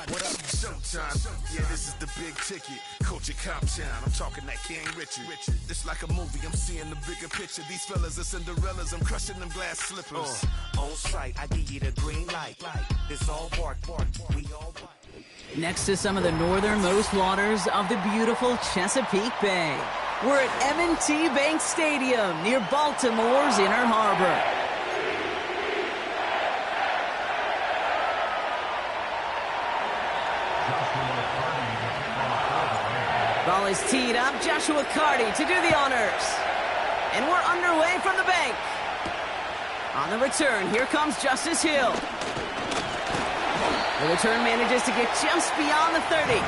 What up, Showtime? Yeah, this is the big ticket. Culture Cop Town. I'm talking that King Richard. It's like a movie. I'm seeing the bigger picture. These fellas are Cinderellas. I'm crushing them glass slippers. On site, I give you the green light. It's all bark. We all bark. Next to some of the northernmost waters of the beautiful Chesapeake Bay, we're at M&T Bank Stadium near Baltimore's Inner Harbor. Ball is teed up. Joshua Carty to do the honors. And we're underway from the bank. On the return, here comes Justice Hill. The return manages to get just beyond the 30.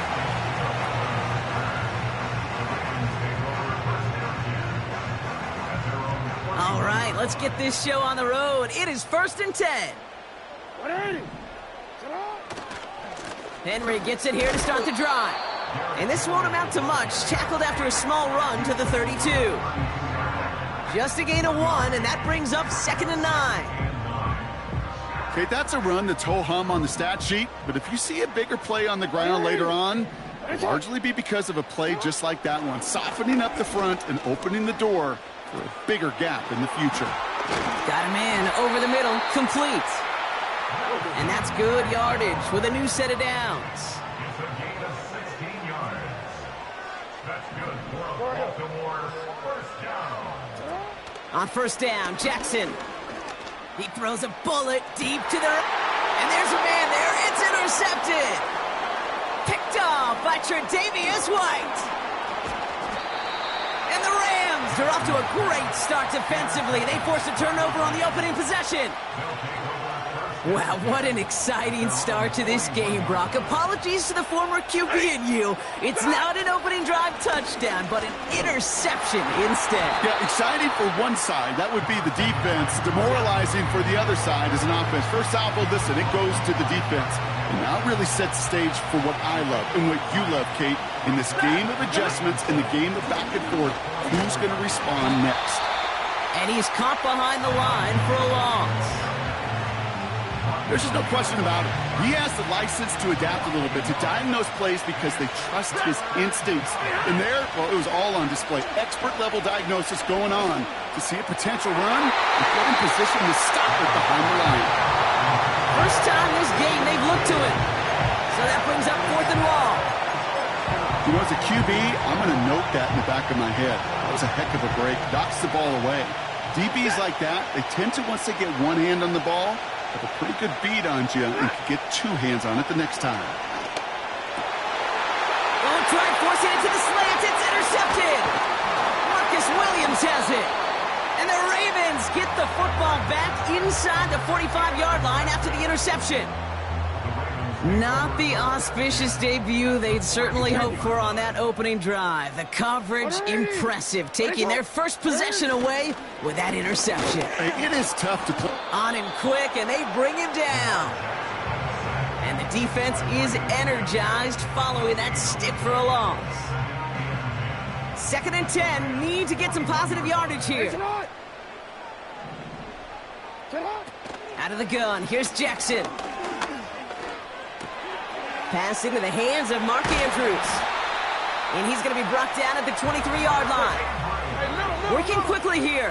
All right, let's get this show on the road. It is 1st and 10. Henry gets it here to start the drive. And this won't amount to much. Tackled after a small run to the 32. Just a gain of 1, and that brings up 2nd and 9. Okay, that's a run that's ho-hum on the stat sheet, but if you see a bigger play on the ground later on, it'll largely be because of a play just like that one, softening up the front and opening the door for a bigger gap in the future. Got him in, over the middle, complete. And that's good yardage with a new set of downs. On 1st down, Jackson. He throws a bullet deep to the... And there's a man there. It's intercepted. Picked off by Tre'Davious White. And the Rams are off to a great start defensively. They force a turnover on the opening possession. Wow, what an exciting start to this game, Brock. Apologies to the former QB and you. It's not an opening drive touchdown, but an interception instead. Yeah, exciting for one side. That would be the defense. Demoralizing for the other side as an offense. First salvo, listen, it goes to the defense. And now it really sets the stage for what I love and what you love, Kate, in this game of adjustments, in the game of back and forth. Who's going to respond next? And he's caught behind the line for a loss. There's just no question about it. He has the license to adapt a little bit, to diagnose plays because they trust his instincts. And there, well, it was all on display. Expert-level diagnosis going on to see a potential run and get in position to stop it behind the line. First time this game they've looked to it. So that brings up 4th and long. You know, as a QB, I'm going to note that in the back of my head. That was a heck of a break. Knocks the ball away. DBs like that, they tend to, once they get one hand on the ball, have a pretty good beat on you and can get 2 hands on it the next time. Long try, forcing it to the slant. It's intercepted. Marcus Williams has it. And the Ravens get the football back inside the 45-yard line after the interception. Not the auspicious debut they'd certainly hoped for on that opening drive. The coverage, impressive, taking their first possession away with that interception. It is tough to play. On him quick, and they bring him down. And the defense is energized following that stick for a loss. 2nd and 10, need to get some positive yardage here. Out of the gun, here's Jackson. Pass into the hands of Mark Andrews. And he's going to be brought down at the 23-yard line. Working quickly here.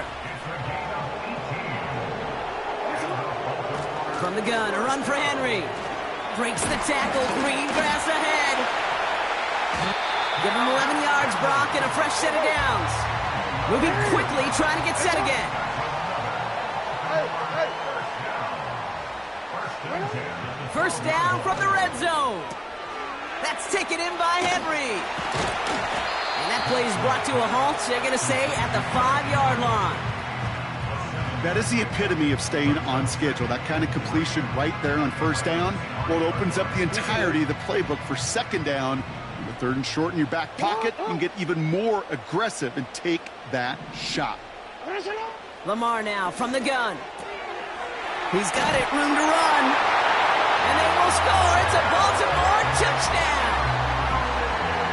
From the gun, a run for Henry. Breaks the tackle, green grass ahead. Give him 11 yards, Brock, and a fresh set of downs. Moving quickly, trying to get set again. First down from the red zone. That's taken in by Henry. And that play is brought to a halt, they're going to say, at the 5-yard line. That is the epitome of staying on schedule. That kind of completion right there on 1st down. Well, it opens up the entirety of the playbook for 2nd down. The 3rd and short in your back pocket, you can get even more aggressive and take that shot. Lamar now from the gun. He's got it, room to run. And they will score. It's a Baltimore touchdown.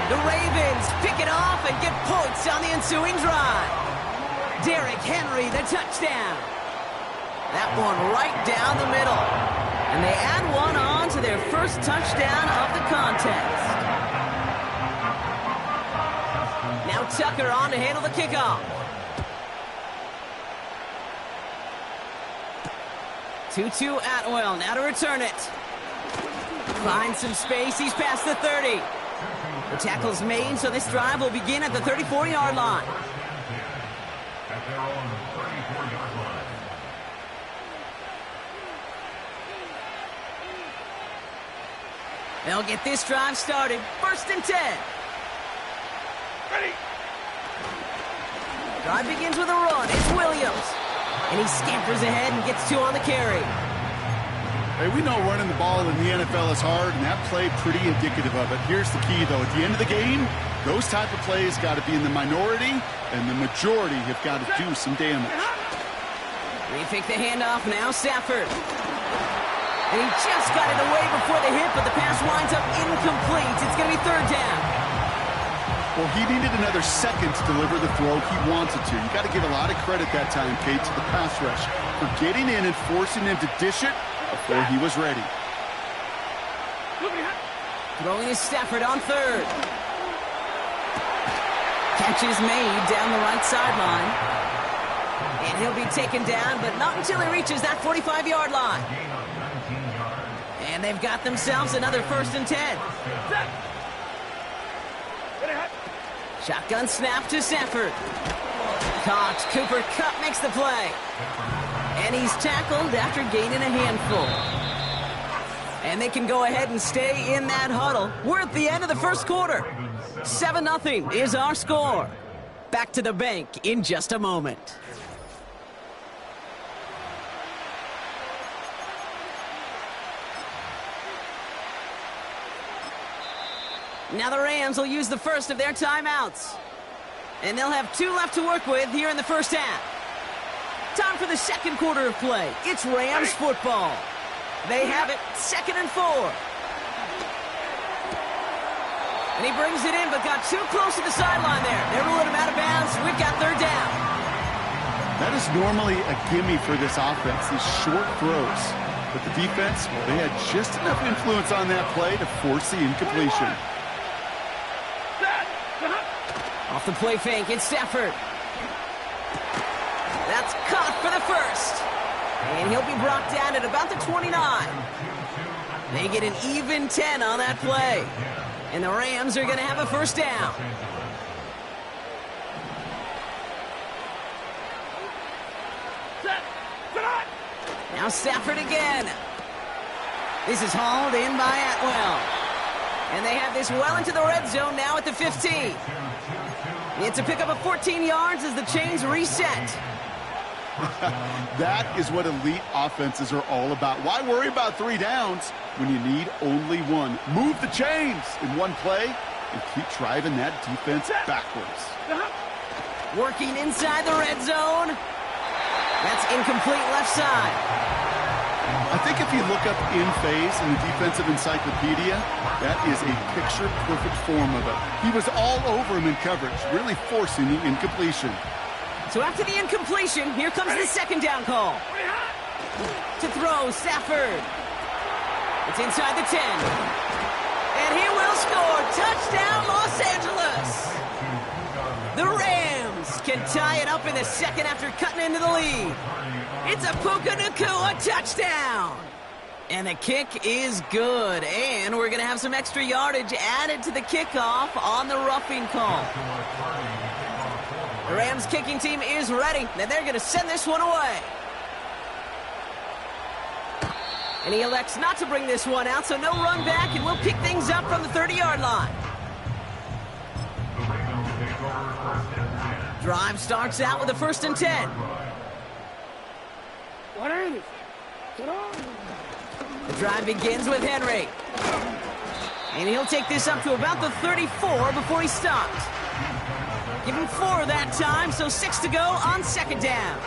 The Ravens pick it off and get points on the ensuing drive. Derrick Henry, the touchdown. That one right down the middle. And they add one on on to their first touchdown of the contest. Now Tucker on to handle the kickoff. 2-2 Atwell, now to return it. Finds some space, he's past the 30. The tackle's made, so this drive will begin at the 34-yard line. They'll get this drive started. 1st and 10. Ready. Drive begins with a run. It's Williams. And he scampers ahead and gets 2 on the carry. Hey, we know running the ball in the NFL is hard, and that play pretty indicative of it. Here's the key, though. At the end of the game, those type of plays got to be in the minority, and the majority have got to do some damage. They pick the handoff now, Stafford. And he just got it away before the hit, but the pass winds up incomplete. It's going to be 3rd down. Well, he needed another second to deliver the throw he wanted to. You got to give a lot of credit that time, Kate, to the pass rush for getting in and forcing him to dish it before he was ready. Throwing is Stafford on 3rd. Catch is made down the right sideline. And he'll be taken down, but not until he reaches that 45-yard line. And they've got themselves another 1st and 10. Shotgun snap to Stafford. Caught. Cooper Kupp makes the play. And he's tackled after gaining a handful. And they can go ahead and stay in that huddle. We're at the end of the 1st quarter. 7-0 is our score. Back to the bank in just a moment. Now the Rams will use the first of their timeouts. And they'll have 2 left to work with here in the 1st half. Time for the 2nd quarter of play. It's Rams football. They have it 2nd and 4. And he brings it in, but got too close to the sideline there. They're ruling him out of bounds. We've got 3rd down. That is normally a gimme for this offense, these short throws. But the defense, well, they had just enough influence on that play to force the incompletion. Off the play fake, it's Stafford. That's caught for the 1st. And he'll be brought down at about the 29. They get an even 10 on that play. And the Rams are going to have a 1st down. Now Stafford again. This is hauled in by Atwell. And they have this well into the red zone now at the 15. It's a pickup of 14 yards as the chains reset. That is what elite offenses are all about. Why worry about 3 downs when you need only 1? Move the chains in one play and keep driving that defense backwards. Working inside the red zone. That's incomplete left side. I think if you look up in phase in the defensive encyclopedia, that is a picture-perfect form of it. He was all over him in coverage, really forcing the incompletion. So after the incompletion, here comes the 2nd down call. To throw, Stafford. It's inside the 10. And he will score. Touchdown, Los Angeles. The Rams can tie it up in the 2nd after cutting into the lead. It's a Puka Nacua touchdown. And the kick is good. And we're going to have some extra yardage added to the kickoff on the roughing call. The Rams kicking team is ready, and they're going to send this one away. And he elects not to bring this one out, so no run back, and we'll pick things up from the 30-yard line. Drive starts out with a 1st and 10. The drive begins with Henry. And he'll take this up to about the 34 before he stops. Give him 4 that time, so 6 to go on 2nd down.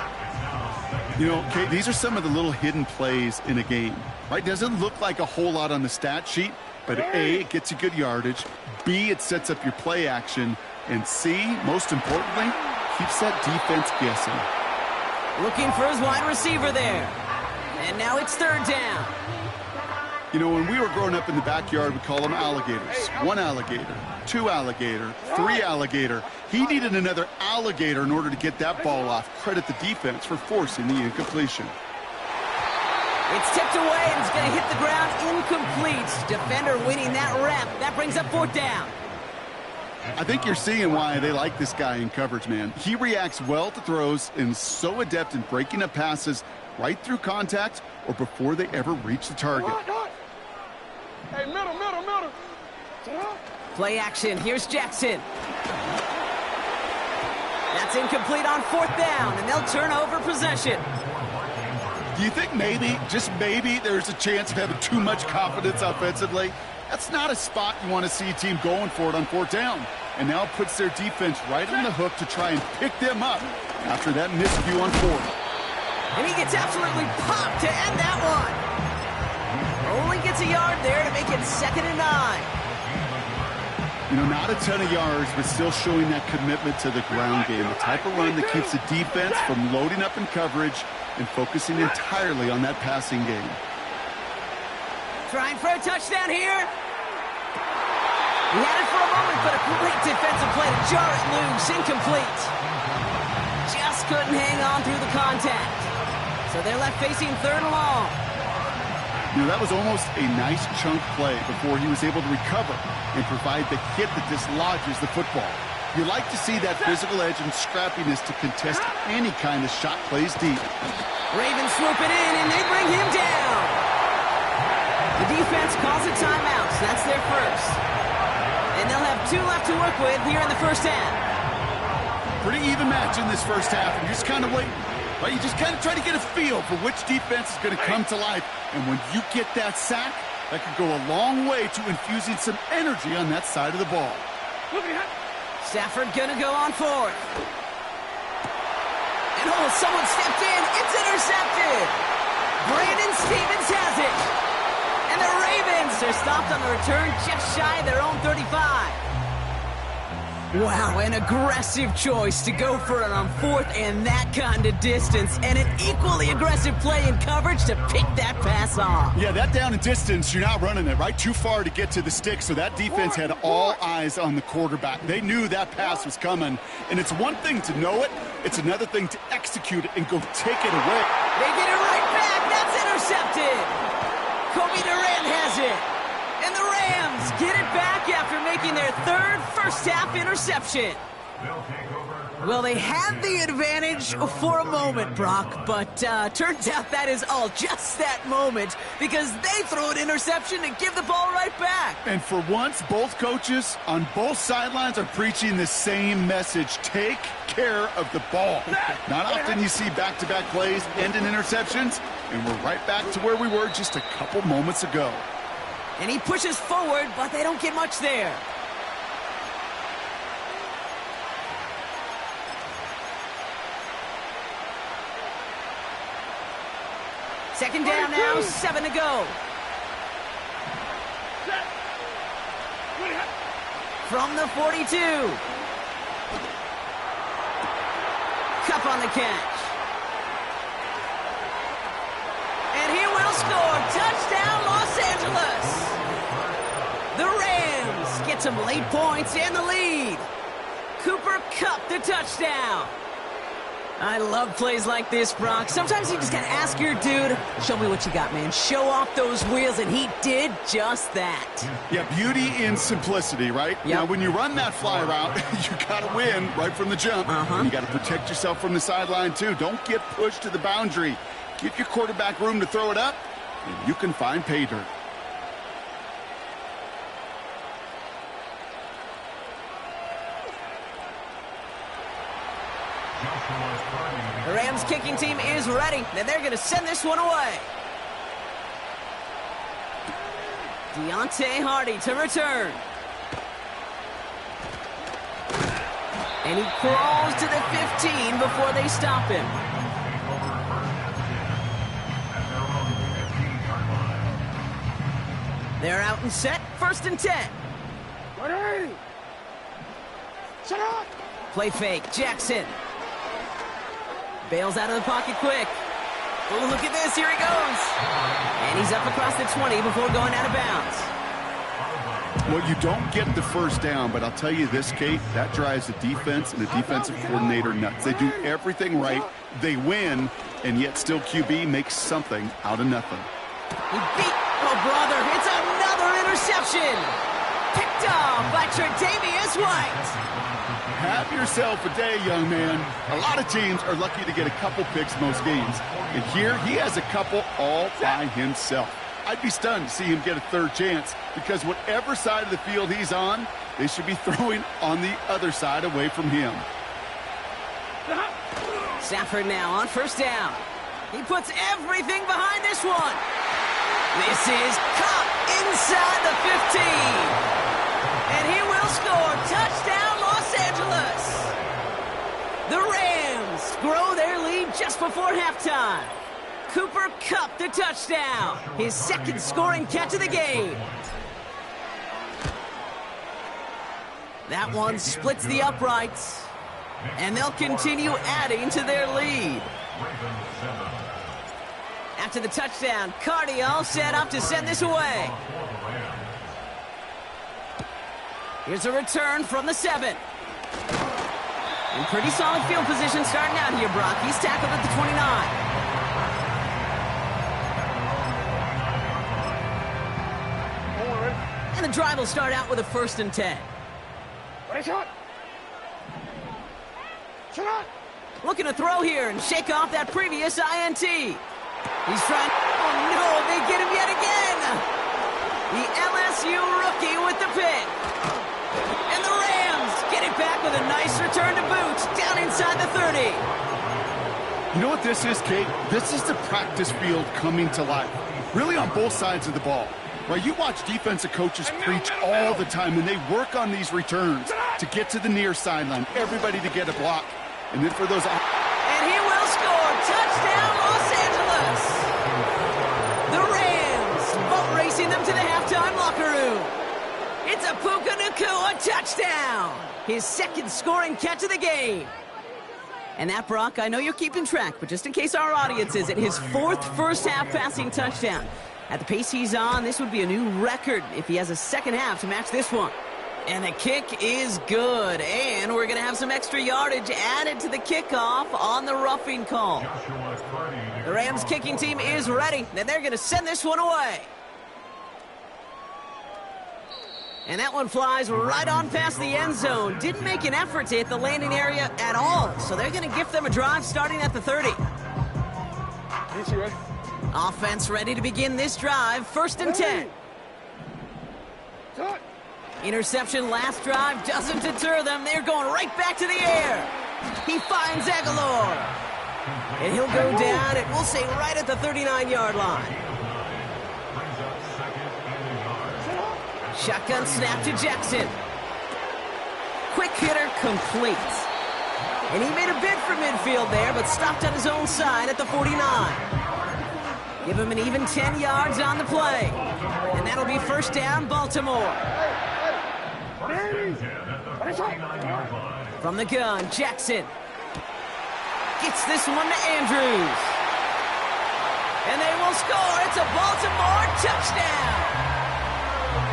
You know, Kate, these are some of the little hidden plays in a game, right? Doesn't look like a whole lot on the stat sheet, but A, it gets you good yardage, B, it sets up your play action, and C, most importantly, keeps that defense guessing. Looking for his wide receiver there. And now it's 3rd down. You know, when we were growing up in the backyard, we call them alligators. One alligator, two alligator, three alligator. He needed another alligator in order to get that ball off. Credit the defense for forcing the incompletion. It's tipped away and it's going to hit the ground incomplete. Defender winning that rep. That brings up 4th down. I think you're seeing why they like this guy in coverage, man. He reacts well to throws and is so adept in breaking up passes right through contact or before they ever reach the target. Hey, middle. Play action. Here's Jackson. That's incomplete on 4th down, and they'll turn over possession. Do you think maybe, just maybe, there's a chance of having too much confidence offensively? That's not a spot you want to see a team going for it on 4th down. And now it puts their defense right on the hook to try and pick them up after that miscue on 4th. And he gets absolutely popped to end that one. Only gets a yard there to make it 2nd and 9. You know, not a ton of yards, but still showing that commitment to the ground game. The type of run that keeps the defense from loading up in coverage and focusing entirely on that passing game. Trying for a touchdown here. He had it for a moment, but a great defensive play to jar it loose. Incomplete. Just couldn't hang on through the contact. So they're left facing 3rd and long. You know, that was almost a nice chunk play before he was able to recover and provide the hit that dislodges the football. You like to see that physical edge and scrappiness to contest any kind of shot plays deep. Ravens swoop it in, and they bring him down. The defense calls a timeout, so that's their first. And they'll have 2 left to work with here in the first half. Pretty even match in this first half, and you're just kind of waiting. Right? You just kind of try to get a feel for which defense is going to come to life. And when you get that sack, that could go a long way to infusing some energy on that side of the ball. Stafford gonna go on 4th. And someone stepped in. It's intercepted. Brandon Stevens has it. And the Ravens are stopped on the return just shy of their own 35. Wow, an aggressive choice to go for it on 4th and that kind of distance. And an equally aggressive play in coverage to pick that pass off. Yeah, that down and distance, you're not running it, right? Too far to get to the stick, so that defense had all eyes on the quarterback. They knew that pass was coming. And it's one thing to know it, it's another thing to execute it and go take it away. They get it right back. That's intercepted. Kobe Durant has it. And the Rams get it back after making their 3rd first-half interception. Well, they had the advantage for a moment, Brock, but turns out that is all just that moment because they throw an interception and give the ball right back. And for once, both coaches on both sidelines are preaching the same message. Take care of the ball. Not often you see back-to-back plays end in interceptions, and we're right back to where we were just a couple moments ago. And he pushes forward, but they don't get much there. Second down now, 7 to go. From the 42. Cup on the catch. And he will score. Touchdown, Los Angeles. The Rams get some late points and the lead. Cooper Kupp the touchdown. I love plays like this, Brock. Sometimes you just got to ask your dude, show me what you got, man. Show off those wheels, and he did just that. Yeah, beauty in simplicity, right? Yep. Now, when you run that fly route, you got to win right from the jump. And you got to protect yourself from the sideline, too. Don't get pushed to the boundary. Give your quarterback room to throw it up, and you can find pay dirt. The Rams kicking team is ready, and they're going to send this one away. Deontay Hardy to return. And he crawls to the 15 before they stop him. They're out and set, 1st and 10. Ready? Shut up! Play fake, Jackson. Bails out of the pocket quick. Oh, look at this. Here he goes. And he's up across the 20 before going out of bounds. Well, you don't get the first down, but I'll tell you this, Kate, that drives the defense and the defensive coordinator nuts. They do everything right. They win, and yet still QB makes something out of nothing. He beat, oh, brother. It's another interception. Picked off by Tre'Davious White. Have yourself a day, young man. A lot of teams are lucky to get a couple picks most games. And here, he has a couple all by himself. I'd be stunned to see him get a third chance because whatever side of the field he's on, they should be throwing on the other side away from him. Stafford now on first down. He puts everything behind this one. This is caught inside the 15. And he will score. Touchdown, Los Angeles. The Rams grow their lead just before halftime. Cooper Kupp the touchdown. His second scoring catch of the game. That one splits the uprights. And they'll continue adding to their lead. After the touchdown, Cardio set up to send this away. Here's a return from the 7. In pretty solid field position starting out here, Brock. He's tackled at the 29. And the drive will start out with a 1st and 10. Looking to throw here and shake off that previous INT. He's trying. Oh, no, they get him yet again. The LSU rookie with the pick. And the Rams get it back with a nice return to boot down inside the 30. You know what this is, Kate? This is the practice field coming to life. Really on both sides of the ball. Right, you watch defensive coaches preach all the time, and they work on these returns to get to the near sideline, everybody to get a block. And then for those... And he will score. Touchdown, Los Angeles. The Rams boat racing them to the halftime locker room. It's a Puka Nacua touchdown. His second scoring catch of the game. And that, Brock, I know you're keeping track, but just in case our audience isn't, his 4th first-half passing touchdown. At the pace he's on, this would be a new record if he has a second half to match this one. And the kick is good. And we're going to have some extra yardage added to the kickoff on the roughing call. The Rams kicking team is ready, and they're going to send this one away. And that one flies right on past the end zone. Didn't make an effort to hit the landing area at all. So they're going to gift them a drive starting at the 30. Offense ready to begin this drive. 1st and 10. Interception last drive doesn't deter them. They're going right back to the air. He finds Aguilar. And he'll go down, and we'll say right at the 39-yard line. Shotgun snap to Jackson. Quick hitter complete. And he made a bid for midfield there, but stopped on his own side at the 49. Give him an even 10 yards on the play. And that'll be 1st down, Baltimore. From the gun, Jackson. Gets this one to Andrews. And they will score. It's a Baltimore touchdown.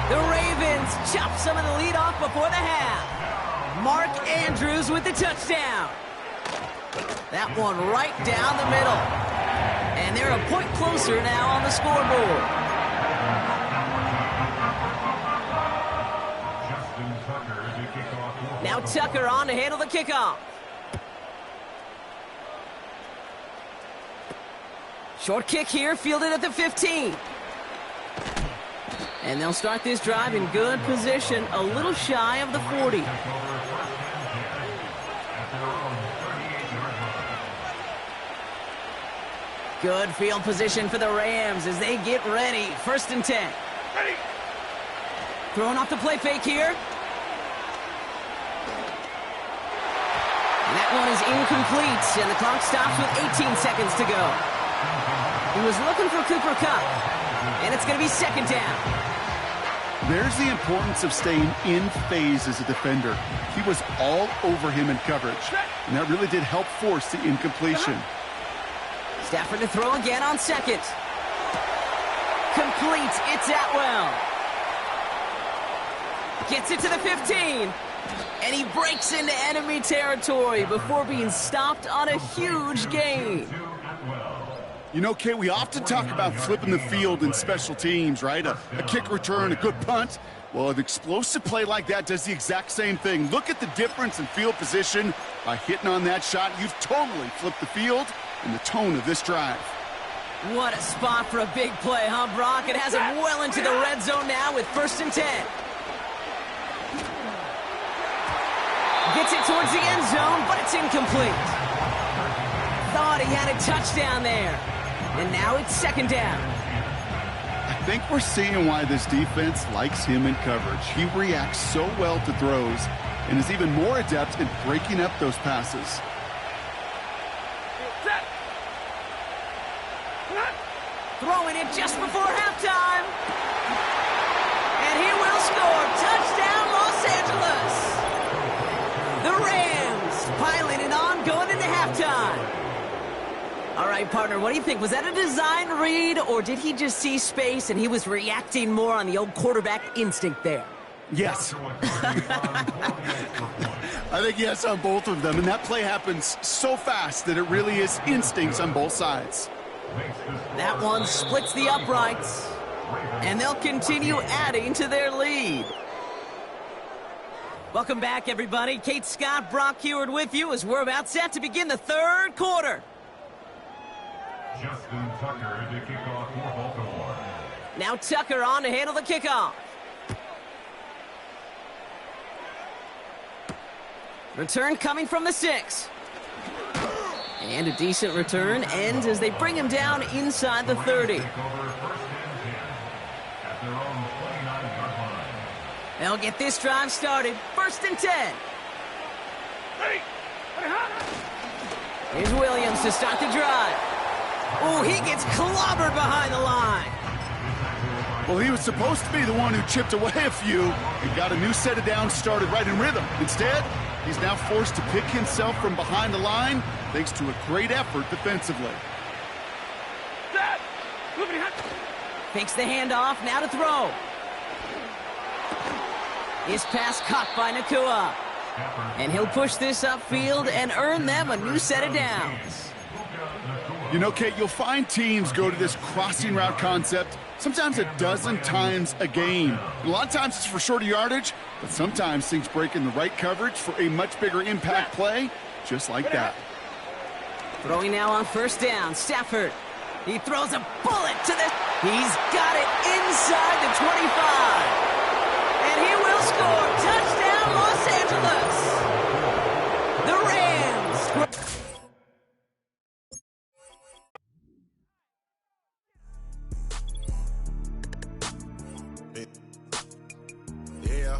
The Ravens chop some of the lead off before the half. Mark Andrews with the touchdown. That one right down the middle. And they're a point closer now on the scoreboard. Now Tucker on to handle the kickoff. Short kick here, fielded at the 15. And they'll start this drive in good position, a little shy of the 40. Good field position for the Rams as they get ready. 1st and 10. Throwing off the play fake here. And that one is incomplete, and the clock stops with 18 seconds to go. He was looking for Cooper Kupp, and it's going to be 2nd down. There's the importance of staying in phase as a defender. He was all over him in coverage, and that really did help force the incompletion. Stafford to throw again on second. Complete. It's Atwell. Gets it to the 15. And he breaks into enemy territory before being stopped on a huge gain. You know, Kate, we often talk about flipping the field in special teams, right? A kick return, a good punt. Well, an explosive play like that does the exact same thing. Look at the difference in field position. By hitting on that shot, you've totally flipped the field and the tone of this drive. What a spot for a big play, huh, Brock? It has him well into the red zone now with 1st and 10. Gets it towards the end zone, but it's incomplete. Thought he had a touchdown there. And now it's 2nd down. I think we're seeing why this defense likes him in coverage. He reacts so well to throws and is even more adept in breaking up those passes. Throwing it just before halftime. And he will score. Touchdown, Los Angeles. The Rams piling it on going into halftime. All right, partner, what do you think? Was that a design read, or did he just see space and he was reacting more on the old quarterback instinct there? Yes. I think yes on both of them, and that play happens so fast that it really is instincts on both sides. That one splits the uprights, and they'll continue adding to their lead. Welcome back, everybody. Kate Scott, Brock Heward with you as we're about set to begin the 3rd quarter. Justin Tucker to kick off for Baltimore. Now Tucker on to handle the kickoff. Return coming from the 6. And a decent return ends as they bring him down inside the 30. They'll get this drive started. 1st and 10. Here's Williams to start the drive. Oh, he gets clobbered behind the line. Well, he was supposed to be the one who chipped away a few and got a new set of downs started right in rhythm. Instead, he's now forced to pick himself from behind the line thanks to a great effort defensively. Fakes the handoff, now to throw. His pass caught by Nakua. And he'll push this upfield and earn them a new set of downs. You know, Kate, you'll find teams go to this crossing route concept sometimes a dozen times a game. A lot of times it's for shorter yardage, but sometimes things break in the right coverage for a much bigger impact play, just like that. Throwing now on 1st down, Stafford. He throws a bullet to the... He's got it inside the 25. And he will score. Touchdown, Los Angeles. The Rams. Yeah.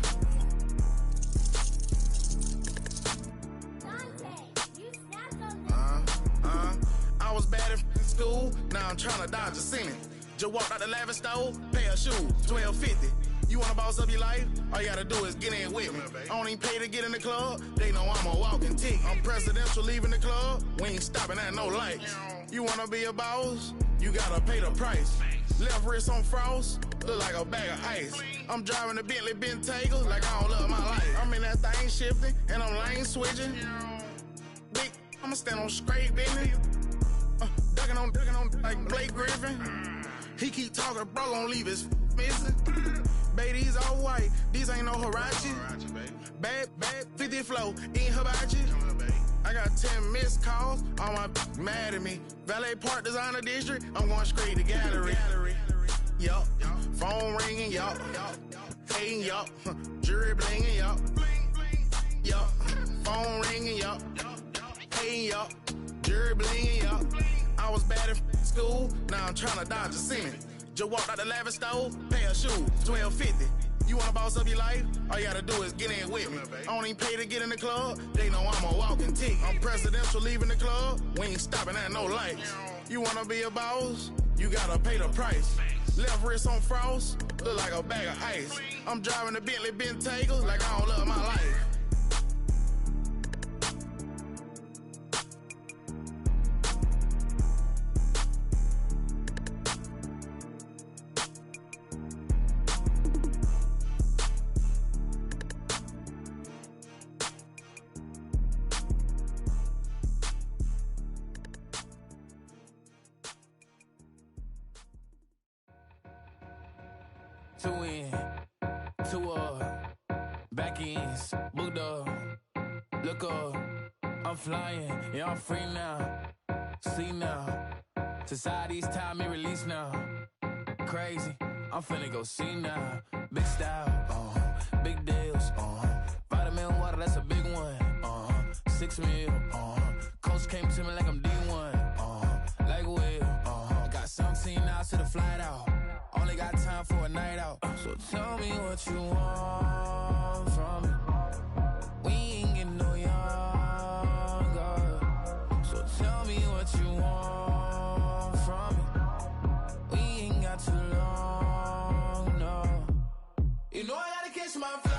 I was bad in school, now I'm trying to dodge a sin. Just walked out the lavish store, pay a shoe, $12.50. You wanna boss up your life? All you gotta do is get in with me. I don't even pay to get in the club, they know I'm a walking tick. I'm presidential leaving the club, we ain't stopping at no lights. You wanna be a boss? You gotta pay the price. Left wrist on frost, look like a bag of ice. I'm driving the Bentley Bentayga like I don't love my life. I'm in that thing shifting, and I'm lane switching. Big, I'ma stand on straight business. Ducking on like Blake Griffin. He keep talking, bro, gon' leave his missing. Baby, these all white, these ain't no Hirachi. Bad, 50 flow, ain't hibachi. I got 10 missed calls, all my mad at me. Valet Park Designer District, I'm going straight to gallery. Yup, phone ringing, yup. Hating, yup. Jury blinging, yup. Yup, phone ringing, yup. Hating, yup. Jury blinging, yup. I was bad in school, now I'm trying to dodge a sin. Just walked out the lavish store, pay a shoe, $12.50. You wanna boss up your life? All you gotta do is get in with me. I don't even pay to get in the club, they know I'm a walking tick. I'm presidential leaving the club, we ain't stopping at no lights. You wanna be a boss? You gotta pay the price. Left wrist on frost, look like a bag of ice. I'm driving the Bentley Bentayga like I don't love my life. two in, two back ends, booked up, look up, I'm flying, yeah, I'm free now, see now, society's time me release now, crazy, I'm finna go see now, big style, big deals, vitamin water, that's a big one, 6 mil, coach came to me like I'm D1, like Will, got 17 hours to the flight out, only got time for a night out, so tell me what you want from me, we ain't getting no younger, so tell me what you want from me, we ain't got too long, no, you know I gotta catch my flight.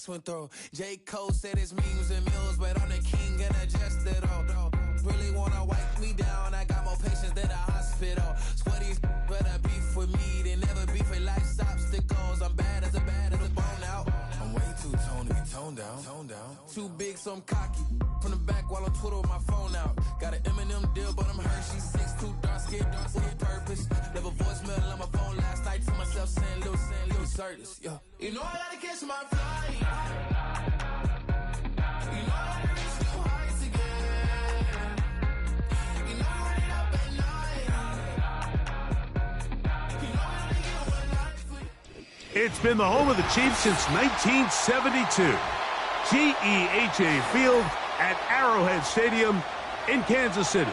Went through. J. Cole said it's memes and mills, but I'm the king and adjust it all. Really wanna wipe me down, I got more patience than a hospital. Sweaty better beef with me than never beef with life's obstacles. I'm bad as a bone out. I'm way too toned to be toned down. Too big, so I'm cocky. From the back while I'm Twitter with my phone out. Got an Eminem deal, but I'm Hershey 6'2", dark skin with purpose. Never voicemail on my phone last night to myself saying little Curtis, yo. You know I gotta catch my flight. You know I gotta reach new heights again. You know I'm running up at night. You know I gotta get one life with. It's been the home of the Chiefs since 1972. GEHA Field at Arrowhead Stadium in Kansas City.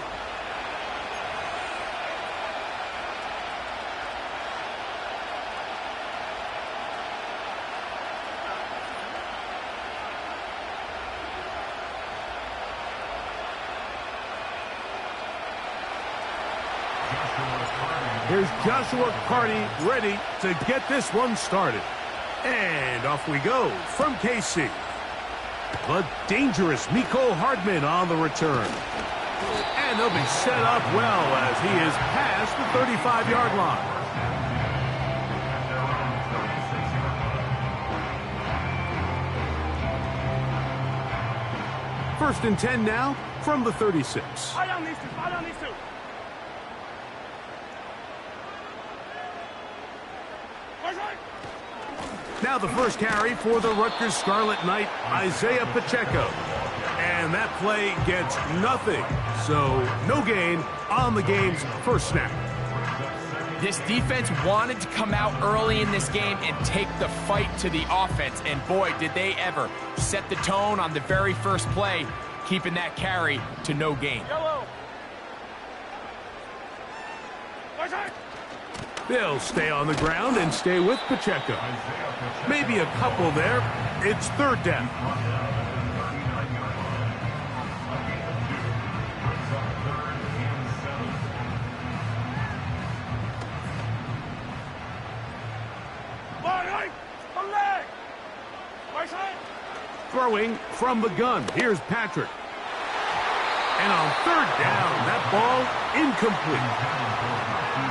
Here's Joshua Carney ready to get this one started. And off we go from KC. The dangerous Mecole Hardman on the return. And they'll be set up well as he is past the 35-yard line. First and 10 now from the 36. Fire on these two. Now the first carry for the Rutgers Scarlet Knight, Isaiah Pacheco. And that play gets nothing. So no gain on the game's first snap. This defense wanted to come out early in this game and take the fight to the offense. And boy, did they ever set the tone on the very first play, keeping that carry to no gain. They'll stay on the ground and stay with Pacheco. Maybe a couple there. It's third down. Throwing from the gun. Here's Patrick. And on third down, that ball incomplete.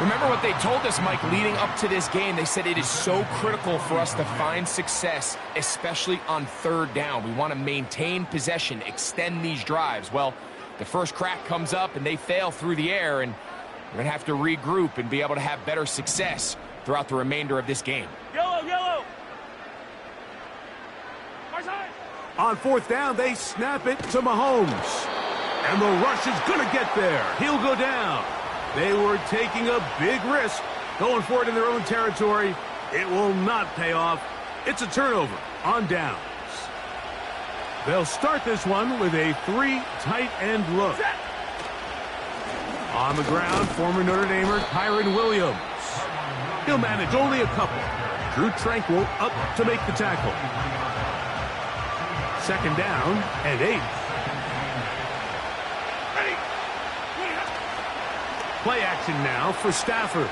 Remember what they told us, Mike, leading up to this game. They said it is so critical for us to find success, especially on third down. We want to maintain possession, extend these drives. Well, the first crack comes up and they fail through the air, and we're going to have to regroup and be able to have better success throughout the remainder of this game. Yellow. On fourth down, they snap it to Mahomes. And the rush is going to get there. He'll go down. They were taking a big risk, going for it in their own territory. It will not pay off. It's a turnover on downs. They'll start this one with a 3 tight end look. On the ground, former Notre Damer Kyron Williams. He'll manage only a couple. Drew Tranquil up to make the tackle. Second down and 8. play action now for Stafford.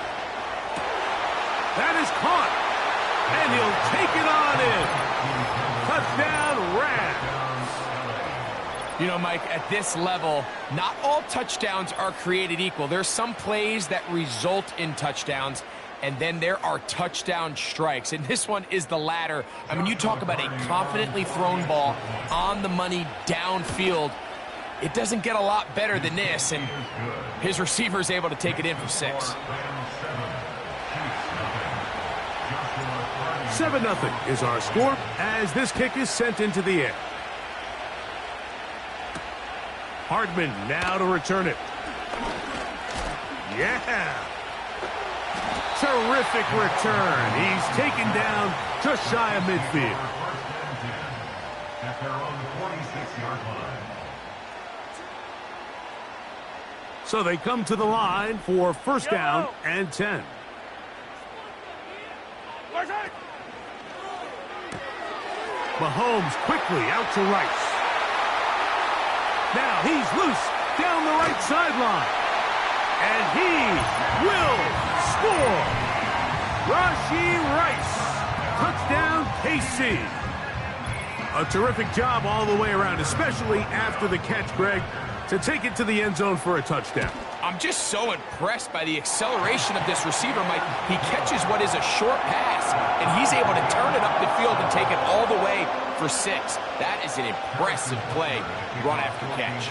That is caught. And he'll take it on in. Touchdown, Rams. You know, Mike, at this level, not all touchdowns are created equal. There's some plays that result in touchdowns, and then there are touchdown strikes. And this one is the latter. I mean, you talk about a confidently thrown ball on the money downfield. It doesn't get a lot better than this, and his receiver is able to take it in for 6. 7-0 is our score as this kick is sent into the air. Hardman now to return it. Yeah. Terrific return. He's taken down just shy of midfield. At their own 46-yard line. So they come to the line for first down and 10. Mahomes quickly out to Rice. Now he's loose down the right sideline. And he will score. Rashee Rice. Touchdown, KC. A terrific job all the way around, especially after the catch, Greg, to take it to the end zone for a touchdown. I'm just so impressed by the acceleration of this receiver, Mike. He catches what is a short pass, and he's able to turn it up the field and take it all the way for 6. That is an impressive play, run after catch.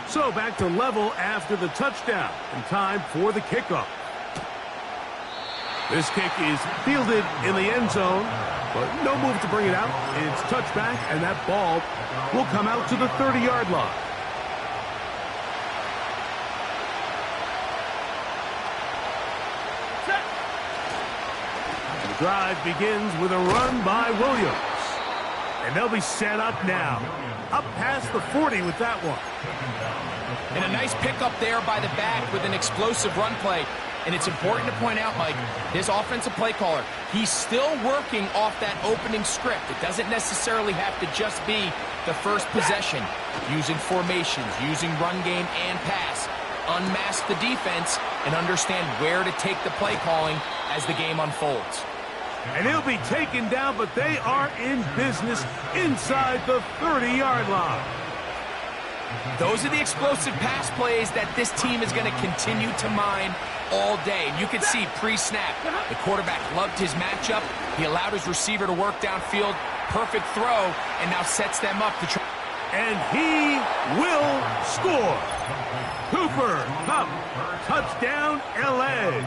So back to level after the touchdown, and time for the kickoff. This kick is fielded in the end zone, but no move to bring it out. It's touchback, and that ball will come out to the 30-yard line. The drive begins with a run by Williams. And they'll be set up now. Up past the 40 with that one. And a nice pickup there by the back with an explosive run play. And it's important to point out, Mike, this offensive play caller, he's still working off that opening script. It doesn't necessarily have to just be the first possession. Using formations, using run game and pass. Unmask the defense and understand where to take the play calling as the game unfolds. And he'll be taken down, but they are in business inside the 30-yard line. Those are the explosive pass plays that this team is going to continue to mine all day. And you can see pre-snap, the quarterback loved his matchup. He allowed his receiver to work downfield. Perfect throw, and now sets them up to try. And he will score. Cooper Kupp, touchdown, L.A.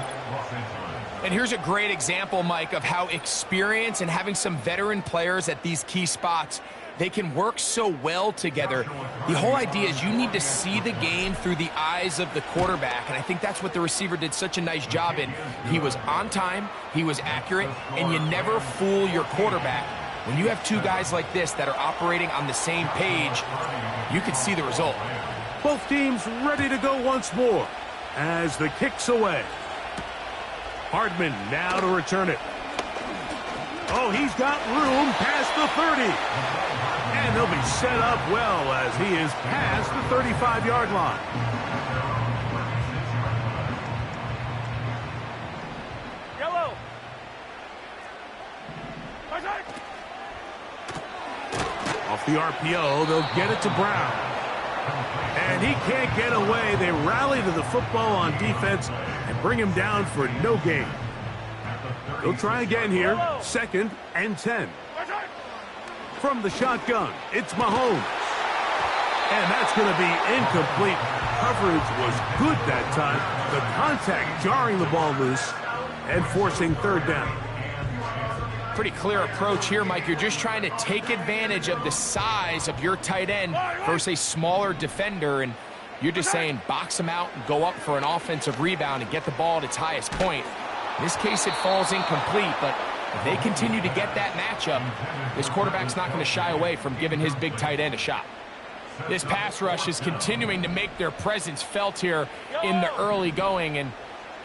And here's a great example, Mike, of how experience and having some veteran players at these key spots, they can work so well together. The whole idea is you need to see the game through the eyes of the quarterback, and I think that's what the receiver did such a nice job in. He was on time, he was accurate, and you never fool your quarterback. When you have two guys like this that are operating on the same page, you can see the result. Both teams ready to go once more as the kick's away. Hardman now to return it. Oh, he's got room past the 30. And he'll be set up well as he is past the 35-yard line. Yellow. Off the RPO, they'll get it to Brown. And he can't get away. They rally to the football on defense and bring him down for no gain. They'll try again here. 2nd and 10. From the shotgun, it's Mahomes. And that's going to be incomplete. Coverage was good that time. The contact jarring the ball loose and forcing 3rd down. Pretty clear approach here, Mike. You're just trying to take advantage of the size of your tight end versus a smaller defender, and you're just saying box him out and go up for an offensive rebound and get the ball at its highest point. In this case, it falls incomplete, but if they continue to get that matchup, this quarterback's not going to shy away from giving his big tight end a shot. This pass rush is continuing to make their presence felt here in the early going, and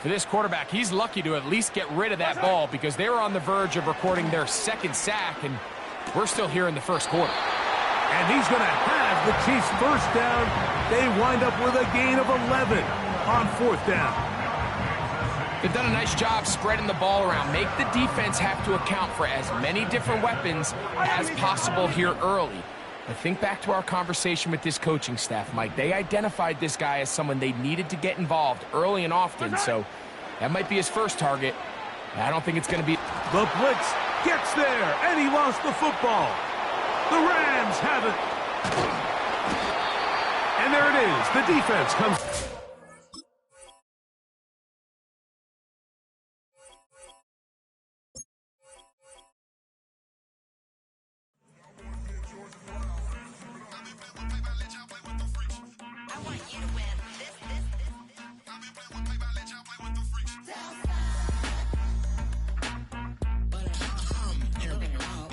for this quarterback, he's lucky to at least get rid of that ball because they were on the verge of recording their 2nd sack, and we're still here in the 1st quarter. And he's going to have the Chiefs' 1st down. They wind up with a gain of 11 on 4th down. They've done a nice job spreading the ball around. Make the defense have to account for as many different weapons as possible here early. But think back to our conversation with this coaching staff, Mike. They identified this guy as someone they needed to get involved early and often, so that might be his first target. I don't think it's going to be... The blitz gets there, and he lost the football. The Rams have it. And there it is. The defense comes...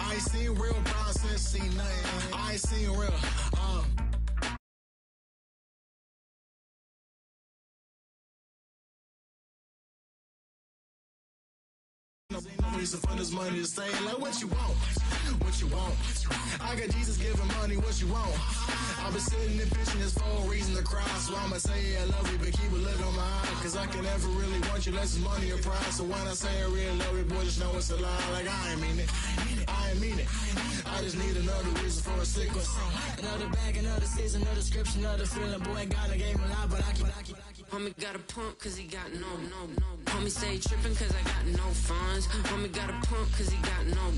I ain't seen real process, see nothing. I ain't seen real. No reason for this money to stay. Like, what you want? What you want? I got Jesus giving money, what you want? I've been sitting and pitching this for a reason to cry. So I'ma say I love you, but keep a look on my eye. Cause I can never really want you unless it's money or prize. So when I say I really love you, boy, just know it's a lie. Like, I ain't mean it. I ain't mean it. I just need another reason for a sickness. Another bag, another season, another description, another feeling. Boy, got a game a lot, but I keep. Homie got a pump cause he got no. Homie stay trippin' cause I got no funds. Homie got a pump cause he got no.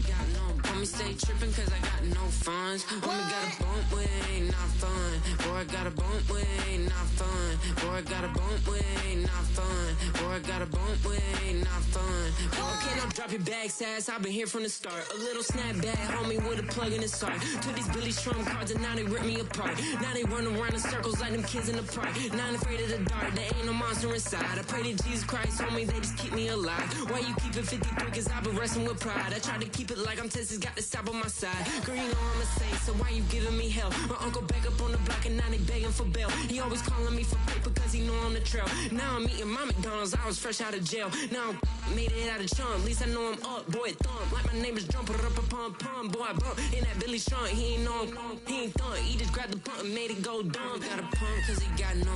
Homie stay trippin' cause I got no funds. Homie got a bump with ain't not fun. Boy, I got a bump with ain't not fun. Boy, I got a bump with ain't not fun. Boy, I got a bump with ain't not fun. Boy, can I drop your bag, sass? I've been here from the start. A little snapback, homie, with a plug in his heart. Took these Billy Trump cards and now they rip me apart. Now they run around in circles like them kids in the park. Now I'm afraid of the dark. There ain't no monster inside. I pray to Jesus Christ, homie, they just keep me alive. Why you keep it 53? Cause I've been wrestling with pride. I try to keep it like I'm Texas, got the stop on my side. Girl, you know I'm a saint, so why you giving me hell? My uncle back up on the block and now they begging for bail. He always calling me for paper cause he know I'm the trail. Now I'm eating my McDonald's, I was fresh out of jail. Now I'm made it out of chump, at least I know I'm up, boy, thump. Like my name is Jumper, up a pump, pump. Boy, I bump in that Billy Strong, he ain't know, he ain't thump. He just grabbed the pump and made it go dumb. Got a pump cause he got no.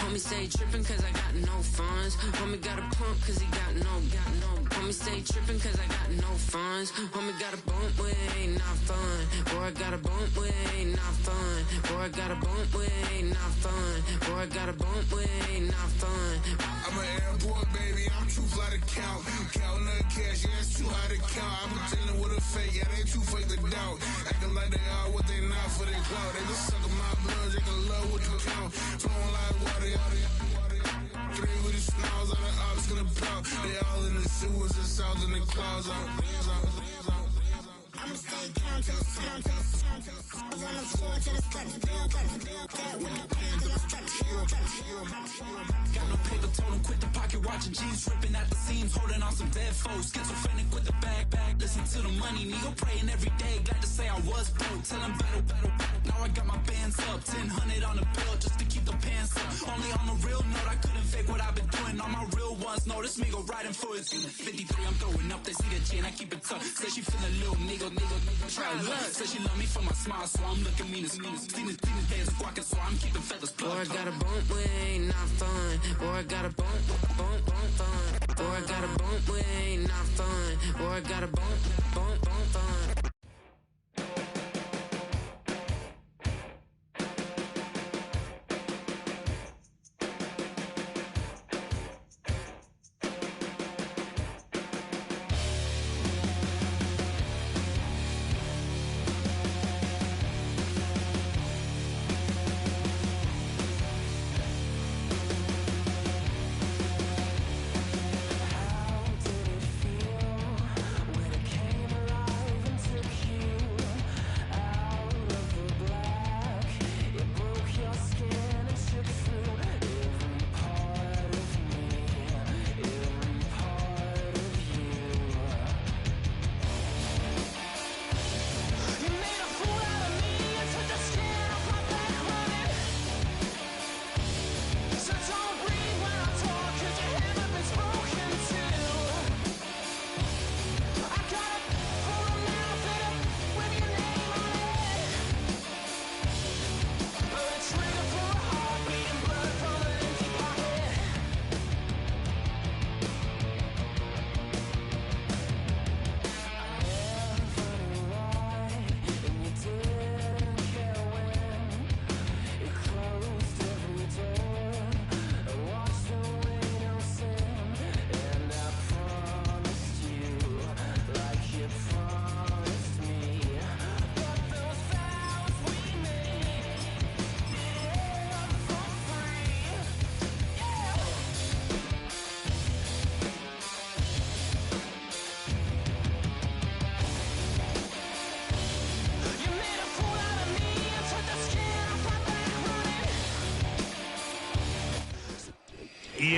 Homie stay trippin' cause I got no funds. Homie got a pump cause he got no. Homie stay trippin' cause I got no funds. Homie got a bump with ain't not fun. Boy, I got a bump with ain't not fun. Boy, I got a bump with ain't not fun. Boy, I got a bump with ain't not fun. I'm an airport baby, I'm too fly to count. Counting the cash, yeah, it's too high to count. I'm dealing with a fake, yeah, they too fake to doubt. Acting like they are what they not for their clout. They just suckin' my blood, they can love what you count. Flowing like water, three with the snows on the ops gonna plow. They all in the sewers and south in the clouds. I'ma stay down to the sound, to the sound, to the sound. On the floor to the stretch, that with the pan to the stretch. Got no paper, told him quit the pocket watching jeans ripping at the seams, holding on some dead foes. Schizophrenic with the bag. Listen to the money, nigga praying every day. Glad to say I was broke, tell him battle. Now I got my bands up, 1000 on the bill just to keep the pants up. Only on the real note, I couldn't fake what I've been doing. All my real ones know this nigga riding for his 53. I'm throwing up, they see the chain, I keep it tough. Say she feeling little nigga, try look. Say she love me for my smile, so I'm looking mean as Seen his hands squawking, so I'm keeping feathers plucked. Boy, I got a bump with ain't not fun. Boy, I got a bump fun. Boy, I got a bump with ain't not fun. Boy, I got a bump fun.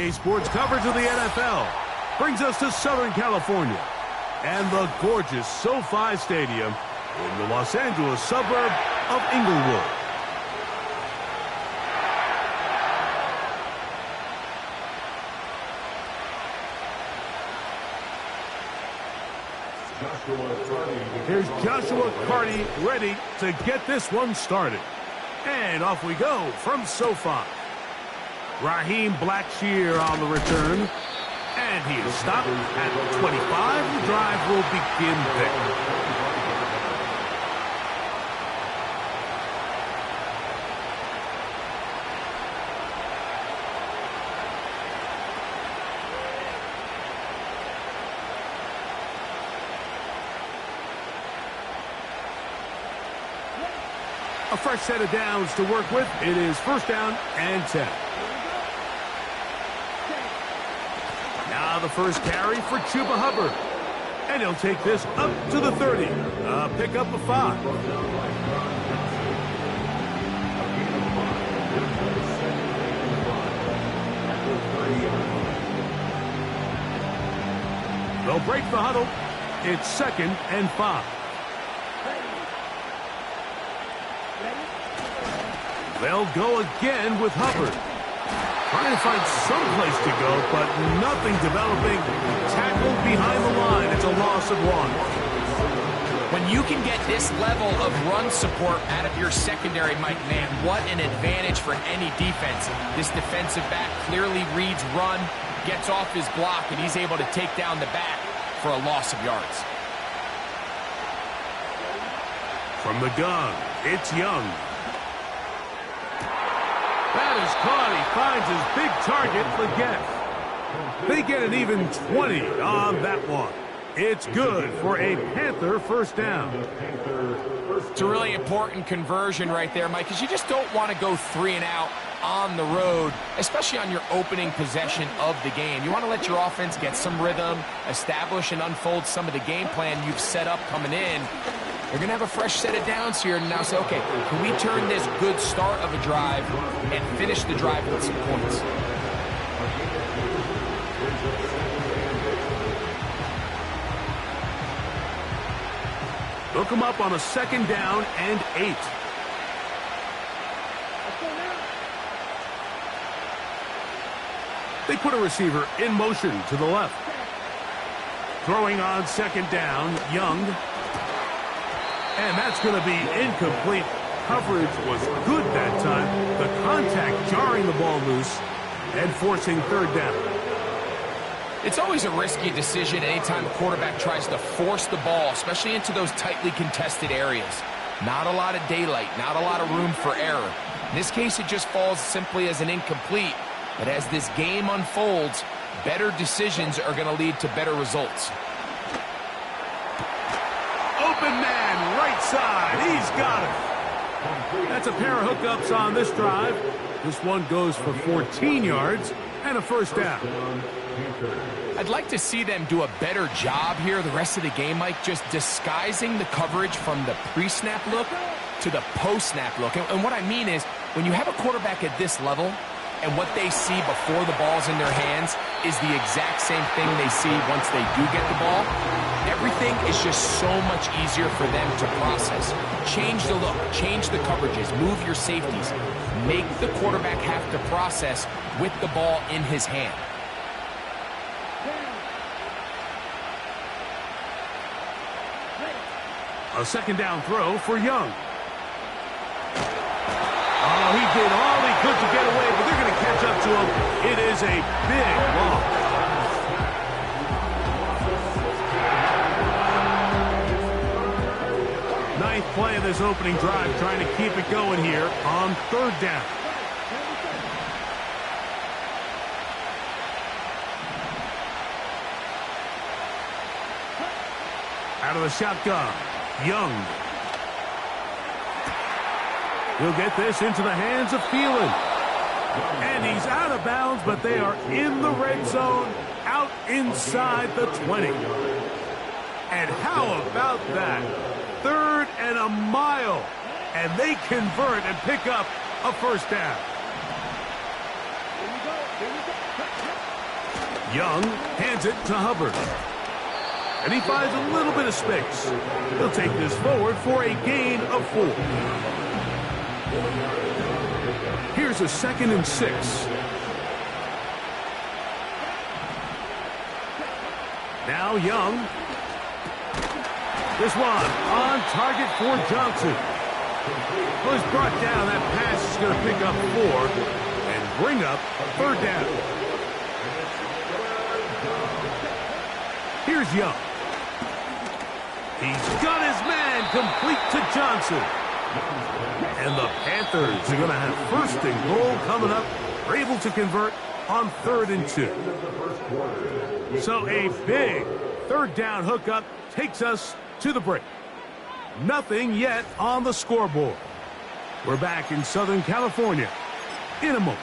EA Sports coverage of the NFL brings us to Southern California and the gorgeous SoFi Stadium in the Los Angeles suburb of Inglewood. Here's Joshua Carty ready to get this one started. And off we go from SoFi. Raheem Blackshear on the return. And he is stopped at 25. The drive will begin there. A fresh set of downs to work with. It is first down and 10. Now the first carry for Chuba Hubbard. And he'll take this up to the 30. Pick up a 5. They'll break the huddle. It's 2nd and 5. They'll go again with Hubbard. Trying to find some place to go, but nothing developing. Tackled behind the line. It's a loss of 1. When you can get this level of run support out of your secondary, Mike, man, what an advantage for any defense. This defensive back clearly reads run, gets off his block, and he's able to take down the back for a loss of yards. From the gun, it's Young. That is caught. He finds his big target again. They get an even 20 on that one. It's good for a Panther first down. It's a really important conversion right there, Mike, because you just don't want to go 3 and out on the road, especially on your opening possession of the game. You want to let your offense get some rhythm, establish and unfold some of the game plan you've set up coming in. They're going to have a fresh set of downs here and now say, okay, can we turn this good start of a drive and finish the drive with some points? They'll come up on a 2nd down and 8. They put a receiver in motion to the left. Throwing on 2nd down, Young. And that's going to be incomplete. Coverage was good that time. The contact jarring the ball loose and forcing 3rd down. It's always a risky decision anytime a quarterback tries to force the ball, especially into those tightly contested areas. Not a lot of daylight, not a lot of room for error. In this case, it just falls simply as an incomplete. But as this game unfolds, better decisions are going to lead to better results. Open man, right side. He's got it. That's a pair of hookups on this drive. This one goes for 14 yards and a first down. I'd like to see them do a better job here the rest of the game, Mike, just disguising the coverage from the pre-snap look to the post-snap look. And what I mean is, when you have a quarterback at this level, and what they see before the ball's in their hands is the exact same thing they see once they do get the ball, everything is just so much easier for them to process. Change the look, change the coverages, move your safeties. Make the quarterback have to process with the ball in his hand. A 2nd down throw for Young. Oh, he did all he could to get away, but they're going to catch up to him. It is a big loss. Ninth play of this opening drive, trying to keep it going here on 3rd down. Out of the shotgun, Young. He'll get this into the hands of Thielen. And he's out of bounds, but they are in the red zone, out inside the 20. And how about that? 3rd and a mile. And they convert and pick up a first down. Young hands it to Hubbard. And he finds a little bit of space. He'll take this forward for a gain of 4. Here's a 2nd and 6. Now Young. This one on target for Johnson. Well, he's brought down. That pass is going to pick up 4 and bring up 3rd down. Here's Young. He's got his man complete to Johnson. And the Panthers are going to have 1st and goal coming up. They're able to convert on 3rd and 2. So a big 3rd down hookup takes us to the break. Nothing yet on the scoreboard. We're back in Southern California in a moment.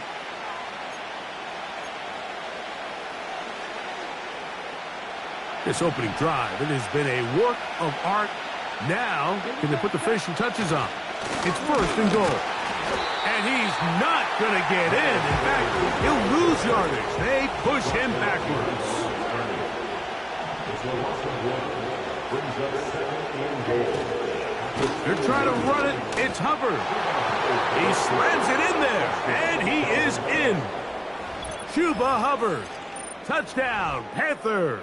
This opening drive, it has been a work of art. Now, can they put the finishing touches on? It's 1st and goal. And he's not going to get in. In fact, he'll lose yardage. They push him backwards. They're trying to run it. It's Hubbard. He slams it in there. And he is in. Chuba Hubbard. Touchdown, Panthers.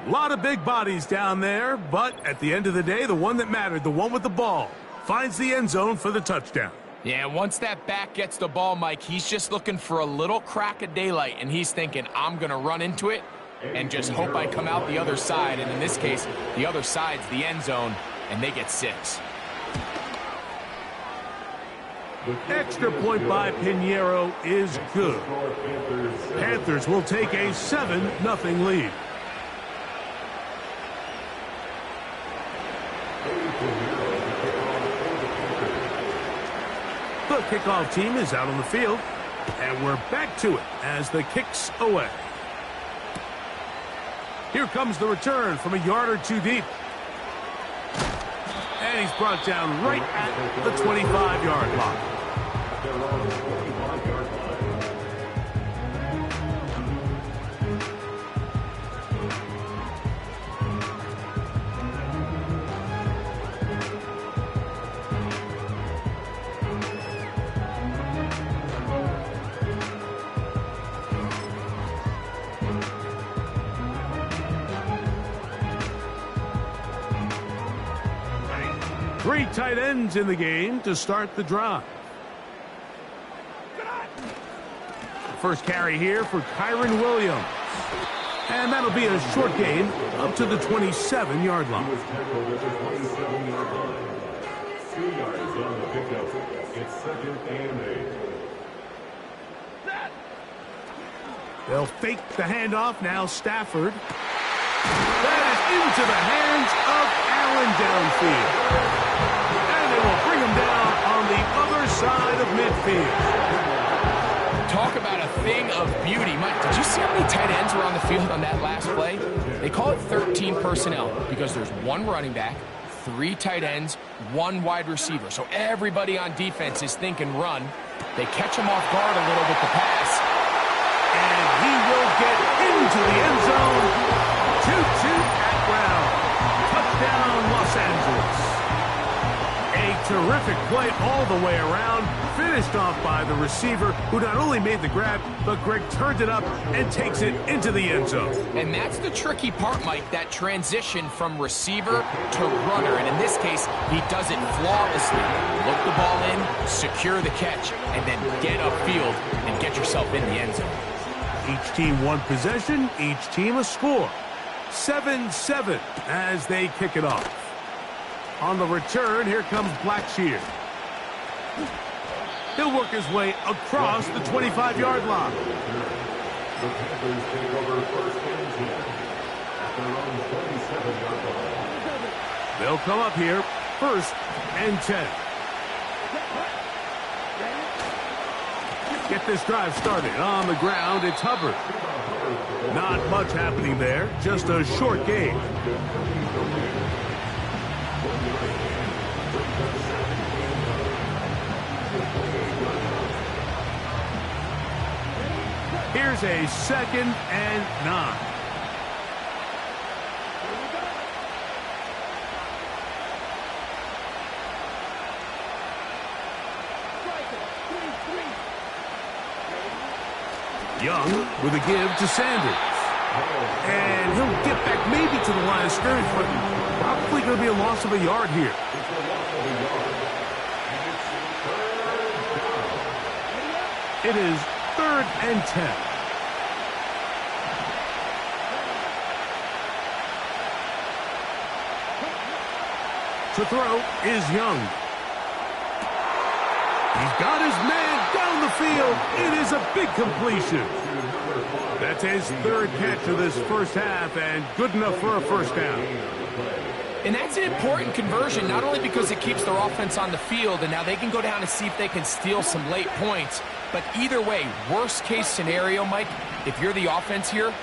A lot of big bodies down there, but at the end of the day, the one that mattered, the one with the ball, finds the end zone for the touchdown. Yeah, once that back gets the ball, Mike, he's just looking for a little crack of daylight, and he's thinking, I'm going to run into it and just hope I come out the other side. And in this case, the other side's the end zone, and they get 6. Extra point by Pinheiro is good. Panthers will take a 7-0 lead. The kickoff team is out on the field, and we're back to it as the kick's away. Here comes the return from a yard or 2 deep. And he's brought down right at the 25-yard line. Three tight ends in the game to start the drive. First carry here for Kyron Williams. And that'll be a short gain up to the 27-yard line. 2 yards on the pickup. It's 2nd and 8. They'll fake the handoff. Now Stafford. That is into the hands of Allen downfield. And they will bring him down on the other side of midfield. Talk about a thing of beauty. Mike, did you see how many tight ends were on the field on that last play? They call it 13 personnel because there's 1 running back, 3 tight ends, 1 wide receiver. So everybody on defense is thinking run. They catch him off guard a little with the pass. And he will get into the end zone. 2-2 at Brown. Touchdown, Los Angeles. A terrific play all the way around. Finished off by the receiver, who not only made the grab, but Greg turned it up and takes it into the end zone. And that's the tricky part, Mike, that transition from receiver to runner. And in this case, he does it flawlessly. Look the ball in, secure the catch, and then get upfield and get yourself in the end zone. Each team 1 possession, each team a score. 7-7 as they kick it off. On the return, here comes Blackshear. He'll work his way across the 25-yard line. The Panthers take over 1st and 10 at their own 27-yard line. They'll come up here, 1st and 10. Get this drive started. On the ground, it's Hubbard. Not much happening there, just a short game. Here's a 2nd and 9. Young with a give to Sanders. And he'll get back maybe to the line of scrimmage, but probably going to be a loss of a yard here. It is 3rd and 10. To throw is Young. He's got his man down the field. It is a big completion. That's his 3rd catch of this first half, and good enough for a first down. And that's an important conversion, not only because it keeps their offense on the field, and now they can go down and see if they can steal some late points. But either way, worst case scenario, Mike, if you're the offense here,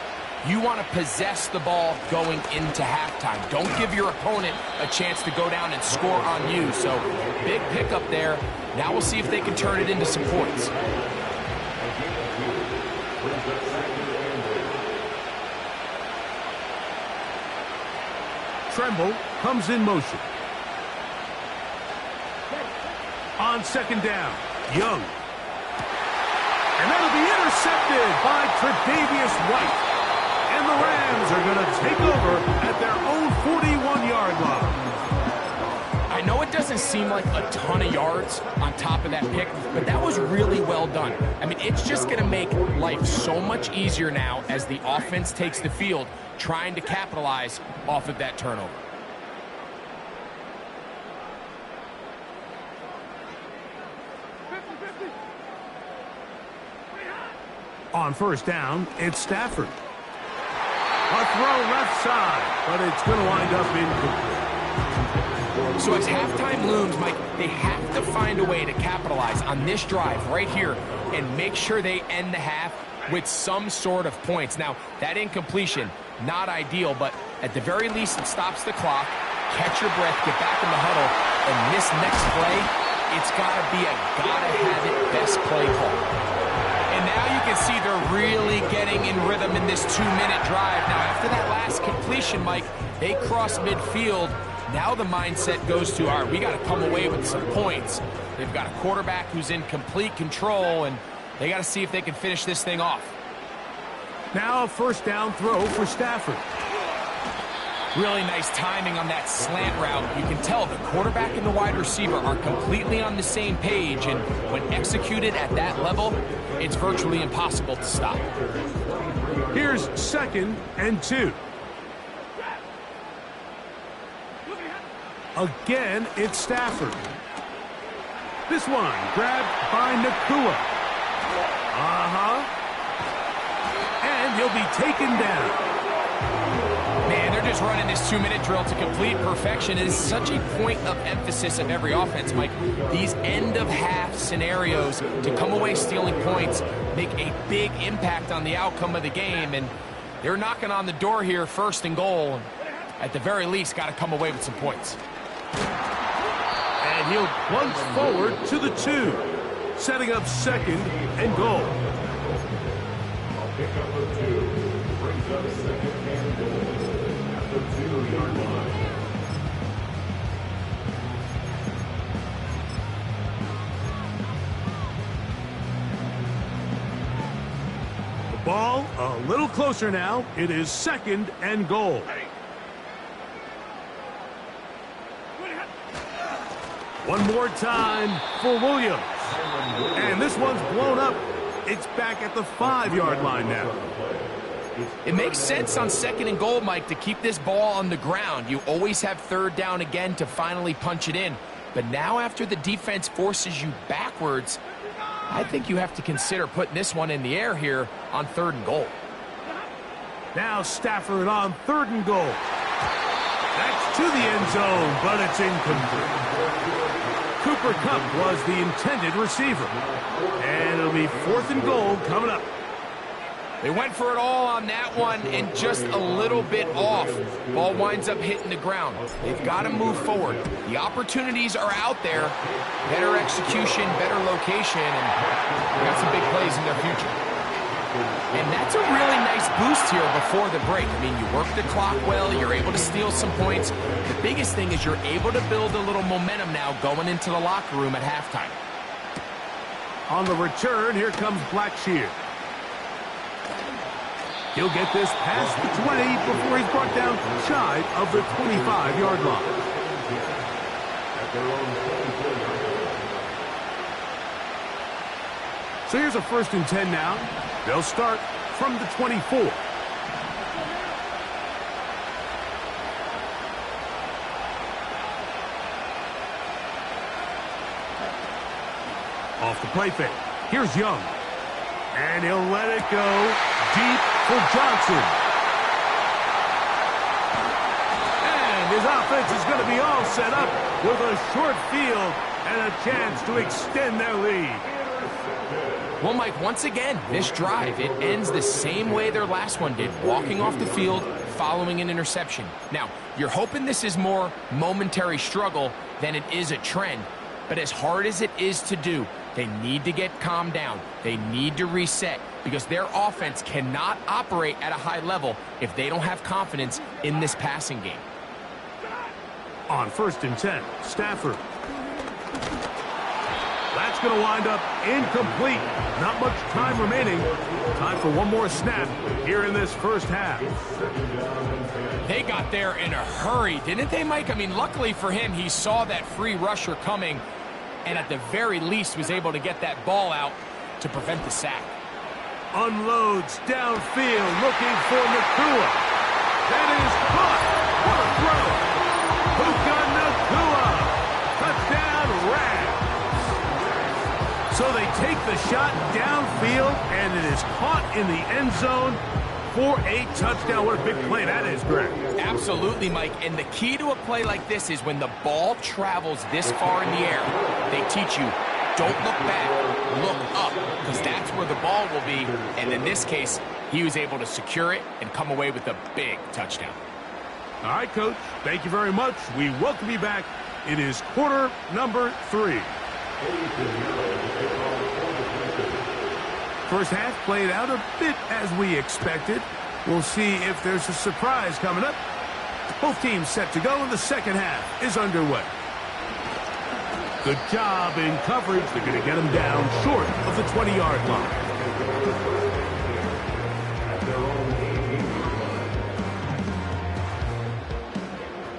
you want to possess the ball going into halftime. Don't give your opponent a chance to go down and score on you. So big pickup there. Now we'll see if they can turn it into some points. Tremble comes in motion. On 2nd down, Young. And that'll be intercepted by Tre'Davious White. And the Rams are going to take over at their own 41-yard line. I know it doesn't seem like a ton of yards on top of that pick, but that was really well done. I mean, it's just going to make life so much easier now as the offense takes the field, trying to capitalize off of that turnover. On 1st down, it's Stafford. A throw left side, but it's going to wind up incomplete. So as halftime looms, Mike, they have to find a way to capitalize on this drive right here and make sure they end the half with some sort of points. Now, that incompletion, not ideal, but at the very least, it stops the clock. Catch your breath, get back in the huddle, and this next play, it's got to be a gotta-have-it best play call. And now you can see they're really getting in rhythm in this 2-minute drive. Now, after that last completion, Mike, they cross midfield. Now the mindset goes to, all right, we got to come away with some points. They've got a quarterback who's in complete control, and they got to see if they can finish this thing off. Now a 1st down throw for Stafford. Really nice timing on that slant route. You can tell the quarterback and the wide receiver are completely on the same page, and when executed at that level, it's virtually impossible to stop. Here's 2nd and 2. Again, it's Stafford. This one grabbed by Nakua. And he'll be taken down. Man, they're just running this 2-minute drill to complete perfection. It is such a point of emphasis of every offense, Mike. These end-of-half scenarios to come away stealing points make a big impact on the outcome of the game, and they're knocking on the door here, 1st and goal. At the very least, got to come away with some points. And he'll plunge forward to the 2, setting up 2nd and goal. Pick up the 2, brings up 2nd and goal at the 2-yard line. The ball a little closer now. It is 2nd and goal. One more time for Williams. And this one's blown up. It's back at the 5-yard line now. It makes sense on 2nd and goal, Mike, to keep this ball on the ground. You always have 3rd down again to finally punch it in. But now after the defense forces you backwards, I think you have to consider putting this one in the air here on 3rd and goal. Now Stafford on 3rd and goal. That's to the end zone, but it's incomplete. Cooper Kupp was the intended receiver. And it'll be 4th and goal coming up. They went for it all on that one and just a little bit off. Ball winds up hitting the ground. They've got to move forward. The opportunities are out there. Better execution, better location, and they got some big plays in their future. And that's a really nice boost here before the break. I mean, you work the clock well, you're able to steal some points. The biggest thing is you're able to build a little momentum now going into the locker room at halftime. On the return, here comes Blackshear. He'll get this past the 20 before he's brought down shy of the 25-yard line. So here's a 1st and 10 now. They'll start from the 24. Off the play fake. Here's Young. And he'll let it go deep for Johnson. And his offense is going to be all set up with a short field and a chance to extend their lead. Well, Mike, once again, this drive, it ends the same way their last one did, walking off the field, following an interception. Now, you're hoping this is more momentary struggle than it is a trend, but as hard as it is to do, they need to get calmed down. They need to reset because their offense cannot operate at a high level if they don't have confidence in this passing game. On 1st and 10, Stafford. That's going to wind up incomplete. Not much time remaining. Time for one more snap here in this first half. They got there in a hurry, didn't they, Mike? I mean, luckily for him, he saw that free rusher coming and at the very least was able to get that ball out to prevent the sack. Unloads downfield looking for Nakua. That is caught. What a throw. Puka Nakua. Touchdown Rams. So they take the shot downfield, and it is caught in the end zone for a touchdown. What a big play that is, Greg. Absolutely, Mike. And the key to a play like this is when the ball travels this far in the air, they teach you, don't look back, look up, because that's where the ball will be. And in this case, he was able to secure it and come away with a big touchdown. All right, Coach. Thank you very much. We welcome you back. It is quarter number 3. First half played out a bit as we expected. We'll see if there's a surprise coming up. Both teams set to go, and the second half is underway. Good job in coverage. They're going to get him down short of the 20-yard line.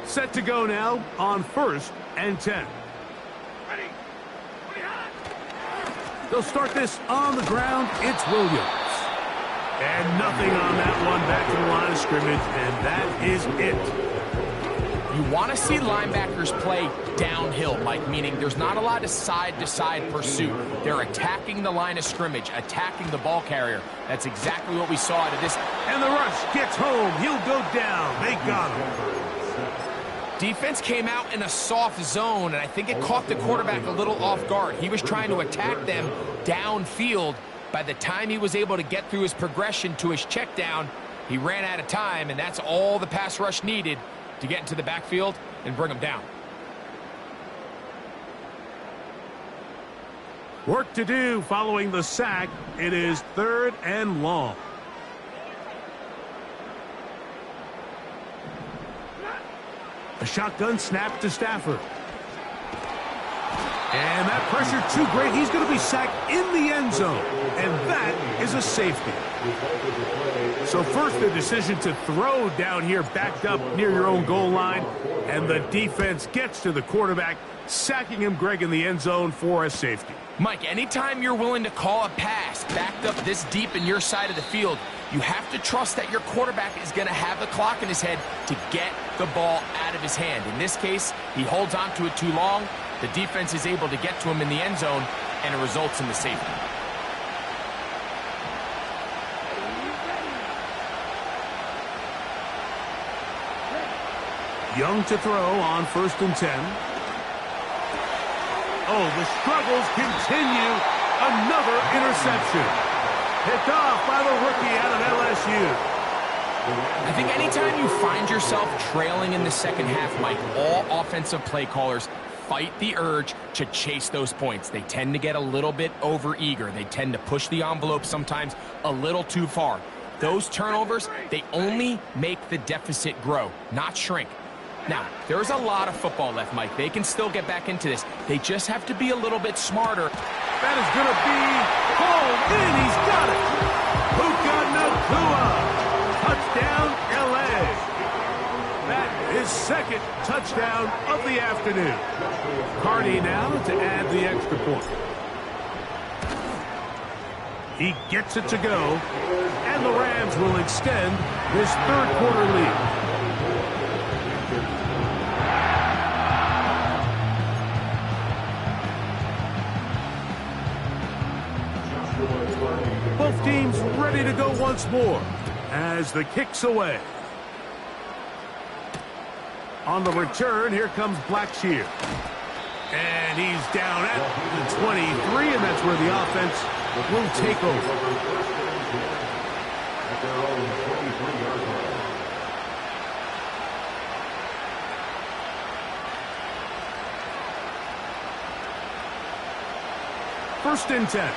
Set to go now on 1st and 10. They'll start this on the ground. It's Williams. And nothing on that one. Back to the line of scrimmage, and that is it. You want to see linebackers play downhill, Mike, meaning there's not a lot of side-to-side pursuit. They're attacking the line of scrimmage, attacking the ball carrier. That's exactly what we saw out of this. And the rush gets home. He'll go down. They got him. Defense came out in a soft zone, and I think it caught the quarterback a little off guard. He was trying to attack them downfield. By the time he was able to get through his progression to his check down, he ran out of time, and that's all the pass rush needed to get into the backfield and bring him down. Work to do following the sack. It is 3rd and long. A shotgun snap to Stafford. And that pressure too great. He's going to be sacked in the end zone. And that is a safety. So first the decision to throw down here backed up near your own goal line. And the defense gets to the quarterback, sacking him, Greg, in the end zone for a safety. Mike, anytime you're willing to call a pass backed up this deep in your side of the field, you have to trust that your quarterback is going to have the clock in his head to get the ball out of his hand. In this case, he holds on to it too long. The defense is able to get to him in the end zone, and it results in the safety. Young to throw on 1st and 10. Oh, the struggles continue. Another interception. Picked off by the rookie out of LSU. I think anytime you find yourself trailing in the second half, Mike, all offensive play callers fight the urge to chase those points. They tend to get a little bit over-eager. They tend to push the envelope sometimes a little too far. Those turnovers, they only make the deficit grow, not shrink. Now, there's a lot of football left, Mike. They can still get back into this. They just have to be a little bit smarter. That is going to be hauled in. He's got it. Puka Nacua. Touchdown, L.A. That is second touchdown of the afternoon. Carney now to add the extra point. He gets it to go, and the Rams will extend this third quarter lead. Both teams ready to go once more as the kick's away. On the return, here comes Blackshear. And he's down at the 23, and that's where the offense will take over. At their own 23-yard line. First and 10.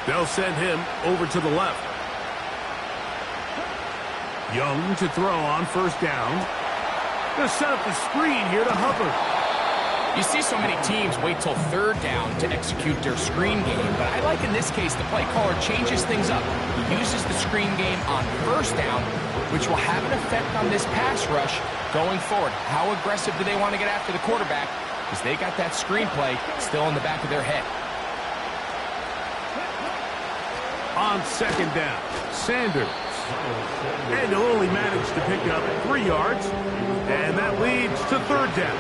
They'll send him over to the left. Young to throw on first down. Going to set up the screen here to Hubbard. You see so many teams wait till third down to execute their screen game, but I like in this case the play caller changes things up. He uses the screen game on first down, which will have an effect on this pass rush going forward. How aggressive do they want to get after the quarterback? Because they got that screen play still in the back of their head. On second down, Sanders. And he'll only manage to pick up 3 yards, and that leads to third down.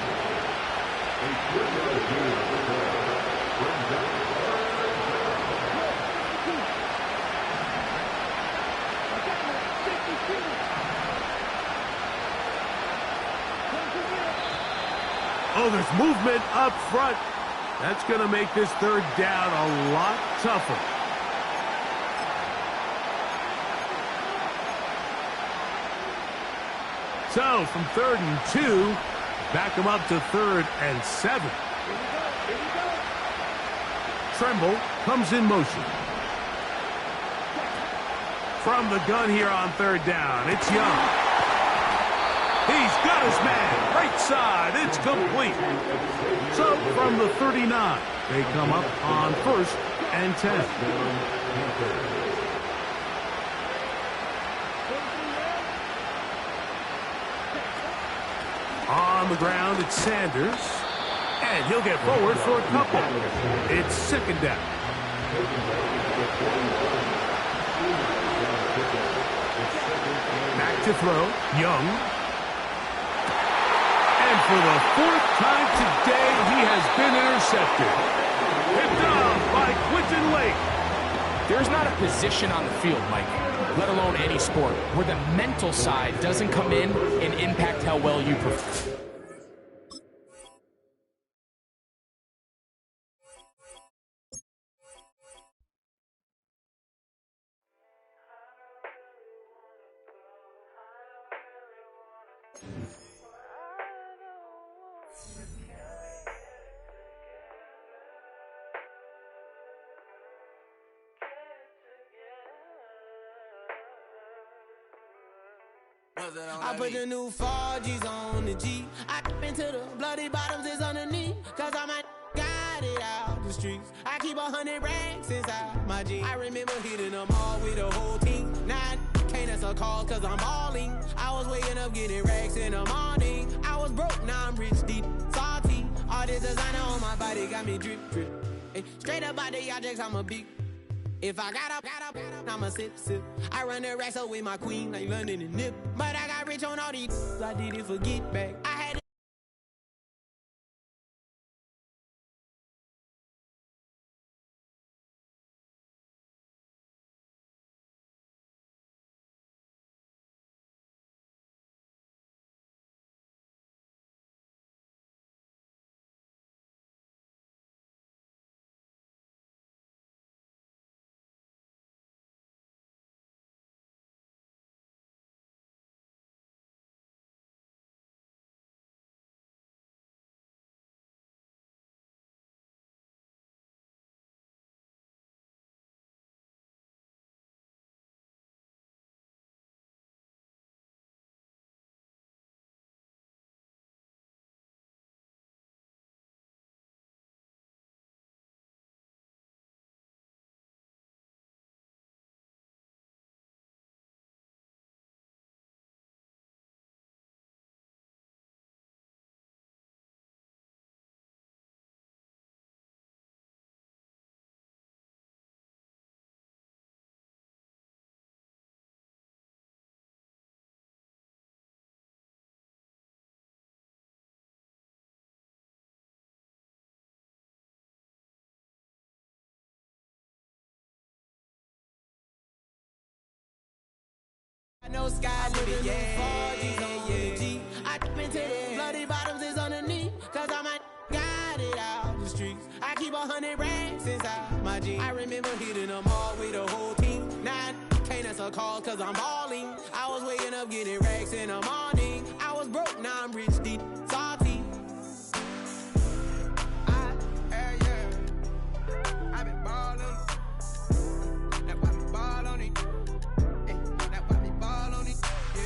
Oh, there's movement up front. That's going to make this third down a lot tougher. So, from 3rd and 2, back him up to 3rd and 7. Tremble comes in motion. From the gun here on 3rd down, it's Young. He's got his man, right side, it's complete. So, from the 39, they come up on 1st and 10. On the ground, it's Sanders. And he'll get forward for a couple. It's second down. Back to throw. Young. And for the 4th time today, he has been intercepted. Picked off by Quinton Lake. There's not a position on the field, Mike, let alone any sport, where the mental side doesn't come in and impact how well you perform. I put the new 4Gs on the G. I been to the bloody bottoms is underneath. Cause I might got it out the streets. I keep 100 racks inside my jeans. I remember hitting them all with the whole team. Now I can't answer calls cause I'm balling. I was waking up getting racks in the morning. I was broke, now I'm rich, deep, salty. All this designer on my body got me drip, drip. Hey, straight up out the objects, I'm a big. If I got up, I'ma sip, sip. I run the racks up with my queen like London and Nip. But I got rich on all these, I did it for get back. I had I know sky limit, yeah. I been to the bloody bottoms is underneath, cause I might got it out the streets. I keep 100 racks inside my jeans. I remember hitting them all with the whole team. Now I can't answer calls cause I'm balling. I was waking up getting racks in the morning. I was broke, now I'm rich, deep, salty. I've been ballin'. That's why me ball on it. That's why me ball on it. Yeah.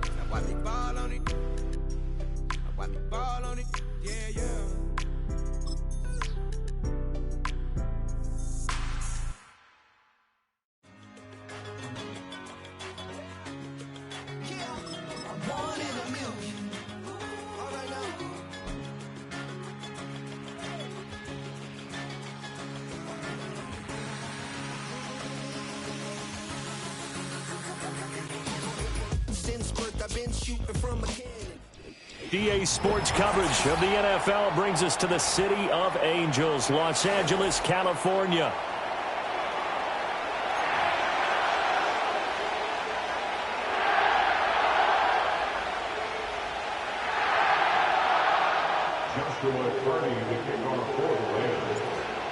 That's why me ball on it. That's why me ball on it. Yeah, yeah. One in a million. All right now. Since birth, I've been shooting from a cannon. EA Sports coverage of the NFL brings us to the City of Angels, Los Angeles, California.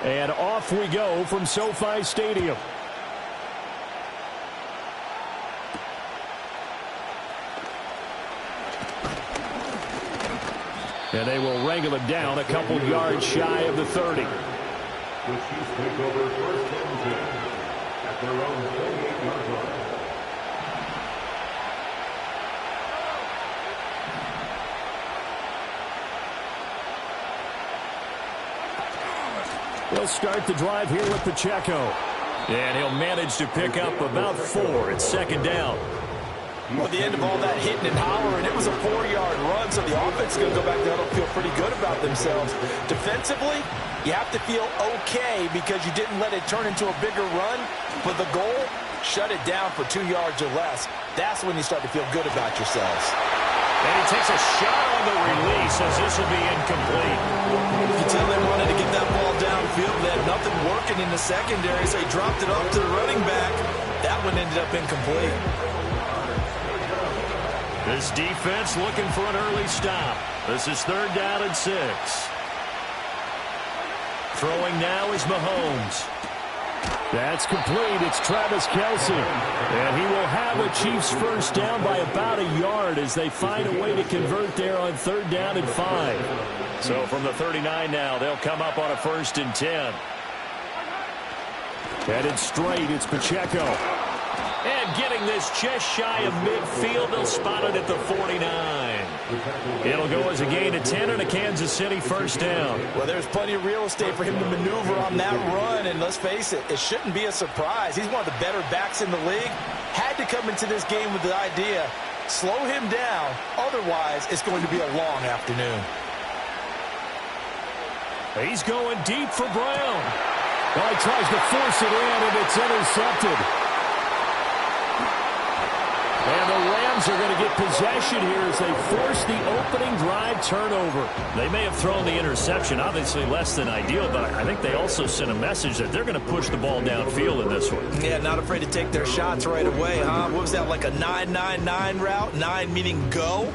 And off we go from SoFi Stadium. And they will wrangle it down a couple yards shy of the 30. The Chiefs take over first and 10 at their own 28-yard line. He'll start the drive here with Pacheco. And he'll manage to pick up about 4. It's second down. Well, at the end of all that hitting and hollering, it was a 4-yard run, so the offense is going to go back there and feel pretty good about themselves. Defensively, you have to feel okay because you didn't let it turn into a bigger run, but the goal, shut it down for 2 yards or less. That's when you start to feel good about yourselves. And he takes a shot on the release as this will be incomplete. You can tell they wanted to get that ball downfield. They had nothing working in the secondary, so he dropped it off to the running back. That one ended up incomplete. This defense looking for an early stop. This is 3rd down and 6. Throwing now is Mahomes. That's complete. It's Travis Kelce. And he will have a Chiefs first down by about a yard as they find a way to convert there on 3rd down and 5. So from the 39 now, they'll come up on a 1st and 10. Headed straight, it's Pacheco. And getting this just shy of midfield, they'll spot it at the 49. It'll go as a gain of 10 and a Kansas City first down. Well, there's plenty of real estate for him to maneuver on that run, and let's face it, it shouldn't be a surprise. He's one of the better backs in the league. Had to come into this game with the idea, slow him down, otherwise it's going to be a long afternoon. He's going deep for Brown. Well, he tries to force it in, and it's intercepted. And the Rams are going to get possession here as they force the opening drive turnover. They may have thrown the interception, obviously less than ideal, but I think they also sent a message that they're going to push the ball downfield in this one. Yeah, not afraid to take their shots right away, huh? What was that, like a 9-9-9 route? 9 meaning go?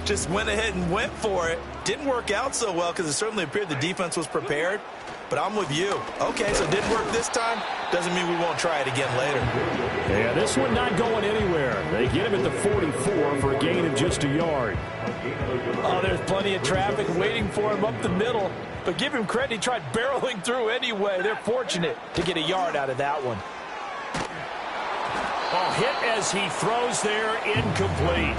Just went ahead and went for it. Didn't work out so well because it certainly appeared the defense was prepared. But I'm with you. Okay, so it didn't work this time. Doesn't mean we won't try it again later. Yeah, this one not going anywhere. They get him at the 44 for a gain of just a yard. Oh, there's plenty of traffic waiting for him up the middle. But give him credit, he tried barreling through anyway. They're fortunate to get a yard out of that one. Oh, hit as he throws there, incomplete.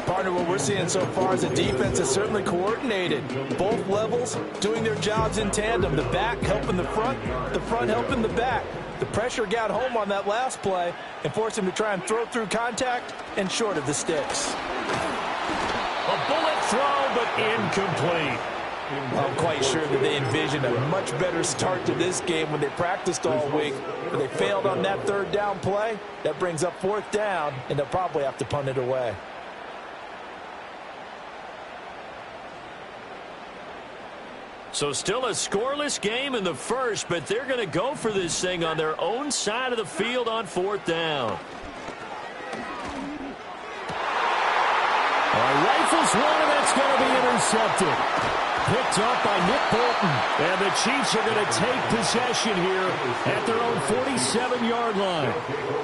Partner, what we're seeing so far is the defense is certainly coordinated. Both levels doing their jobs in tandem. The back helping the front helping the back. The pressure got home on that last play and forced him to try and throw through contact and short of the sticks. A bullet throw, but incomplete. I'm quite sure that they envisioned a much better start to this game when they practiced all week. But they failed on that 3rd down play. That brings up 4th down, and they'll probably have to punt it away. So still a scoreless game in the first, but they're going to go for this thing on their own side of the field on 4th down. fires one, and that's going to be intercepted. Picked up by Nick Bolton. And the Chiefs are going to take possession here at their own 47-yard line.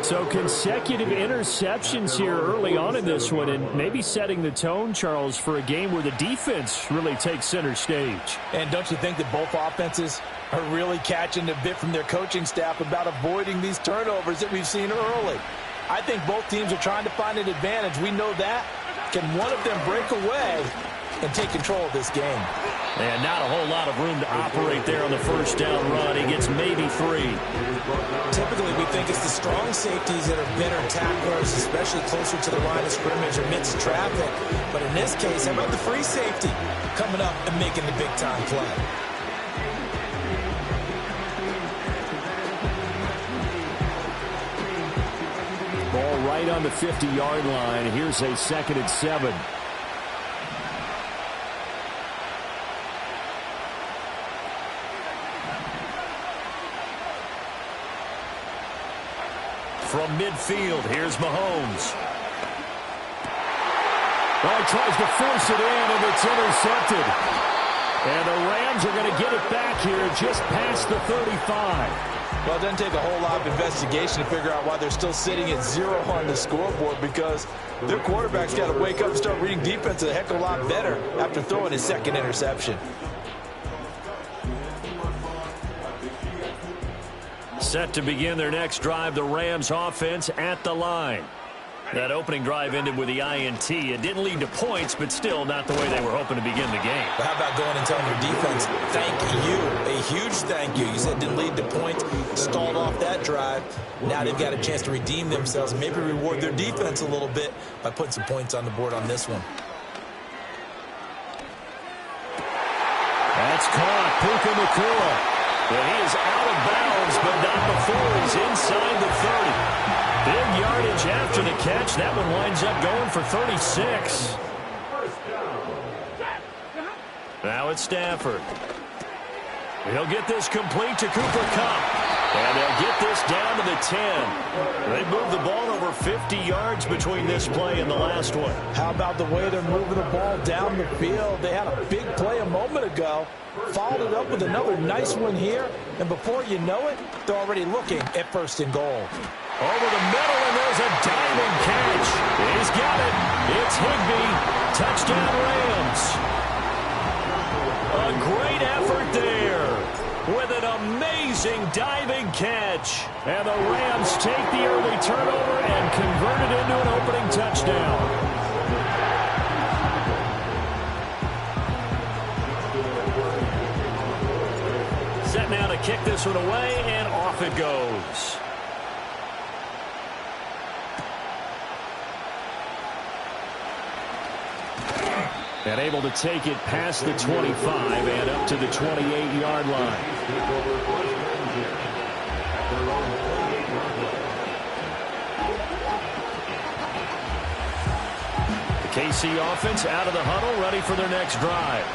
So consecutive interceptions here early on in this one, and maybe setting the tone, Charles, for a game where the defense really takes center stage. And don't you think that both offenses are really catching a bit from their coaching staff about avoiding these turnovers that we've seen early? I think both teams are trying to find an advantage. We know that. Can one of them break away and take control of this game? And not a whole lot of room to operate there on the first down run. He gets maybe 3. Typically, we think it's the strong safeties that are better tacklers, especially closer to the line of scrimmage or midst traffic. But in this case, how about the free safety coming up and making the big-time play? Ball right on the 50-yard line. Here's a 2nd and 7. From midfield, here's Mahomes. Oh, he tries to force it in, and it's intercepted. And the Rams are going to get it back here just past the 35. Well, it doesn't take a whole lot of investigation to figure out why they're still sitting at 0 on the scoreboard, because their quarterback's got to wake up and start reading defense a heck of a lot better after throwing his 2nd interception. Set to begin their next drive, the Rams offense at the line. That opening drive ended with the INT. It didn't lead to points, but still not the way they were hoping to begin the game. But how about going and telling your defense, thank you, a huge thank you. You said it didn't lead to points, stalled off that drive. Now they've got a chance to redeem themselves and maybe reward their defense a little bit by putting some points on the board on this one. That's caught. Puka Nacua. Well, he is out of bounds, but not before he's inside the 30. Big yardage after the catch. That one winds up going for 36. Now it's Stafford. He'll get this complete to Cooper Kupp. And they'll get this down to the 10. They moved the ball over 50 yards between this play and the last one. How about the way they're moving the ball down the field? They had a big play a moment ago. Followed it up with another nice one here. And before you know it, they're already looking at 1st and goal. Over the middle, and there's a diving catch. He's got it. It's Higbee. Touchdown Rams. A great effort there with an amazing diving catch. And the Rams take the early turnover and convert it into an opening touchdown. Set now to kick this one away, and off it goes. And able to take it past the 25 and up to the 28-yard line. The KC offense out of the huddle, ready for their next drive.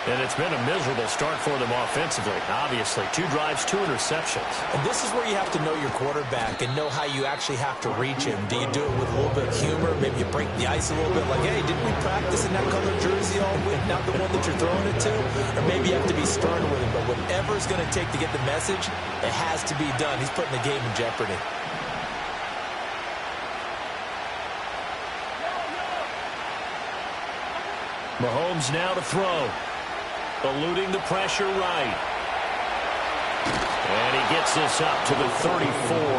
And it's been a miserable start for them offensively. Obviously, 2 drives, 2 interceptions. And this is where you have to know your quarterback and know how you actually have to reach him. Do you do it with a little bit of humor? Maybe you break the ice a little bit, like, hey, didn't we practice in that colored jersey all week, not the one that you're throwing it to? Or maybe you have to be stern with him. But whatever it's going to take to get the message, it has to be done. He's putting the game in jeopardy. Mahomes now to throw. Eluding the pressure right. And he gets this up to the 34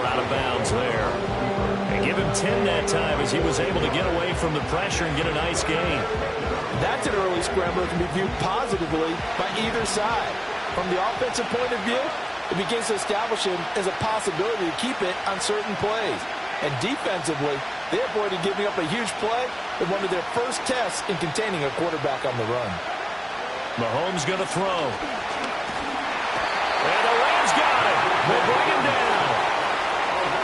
out of bounds there. And give him 10 that time as he was able to get away from the pressure and get a nice gain. That's an early scramble that can be viewed positively by either side. From the offensive point of view, it begins to establish him as a possibility to keep it on certain plays. And defensively, they avoided giving up a huge play in one of their first tests in containing a quarterback on the run. Mahomes going to throw. And the Rams got it. They bring him down.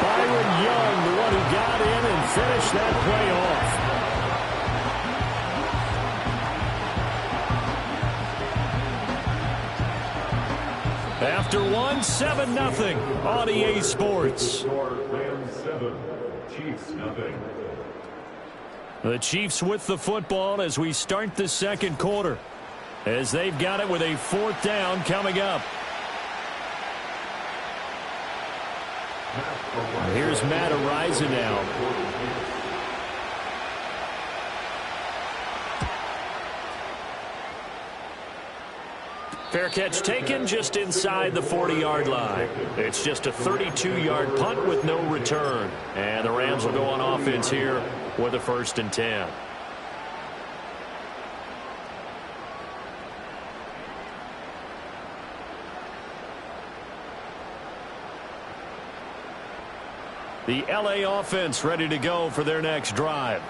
Byron Young, the one who got in and finished that play off. After 7-0 on EA Sports. Rams 7, Chiefs 0. The Chiefs with the football as we start the second quarter, as they've got it with a 4th down coming up. Here's Matt Araiza now. Fair catch taken just inside the 40-yard line. It's just a 32-yard punt with no return. And the Rams will go on offense here with a 1st and 10. The LA offense ready to go for their next drive.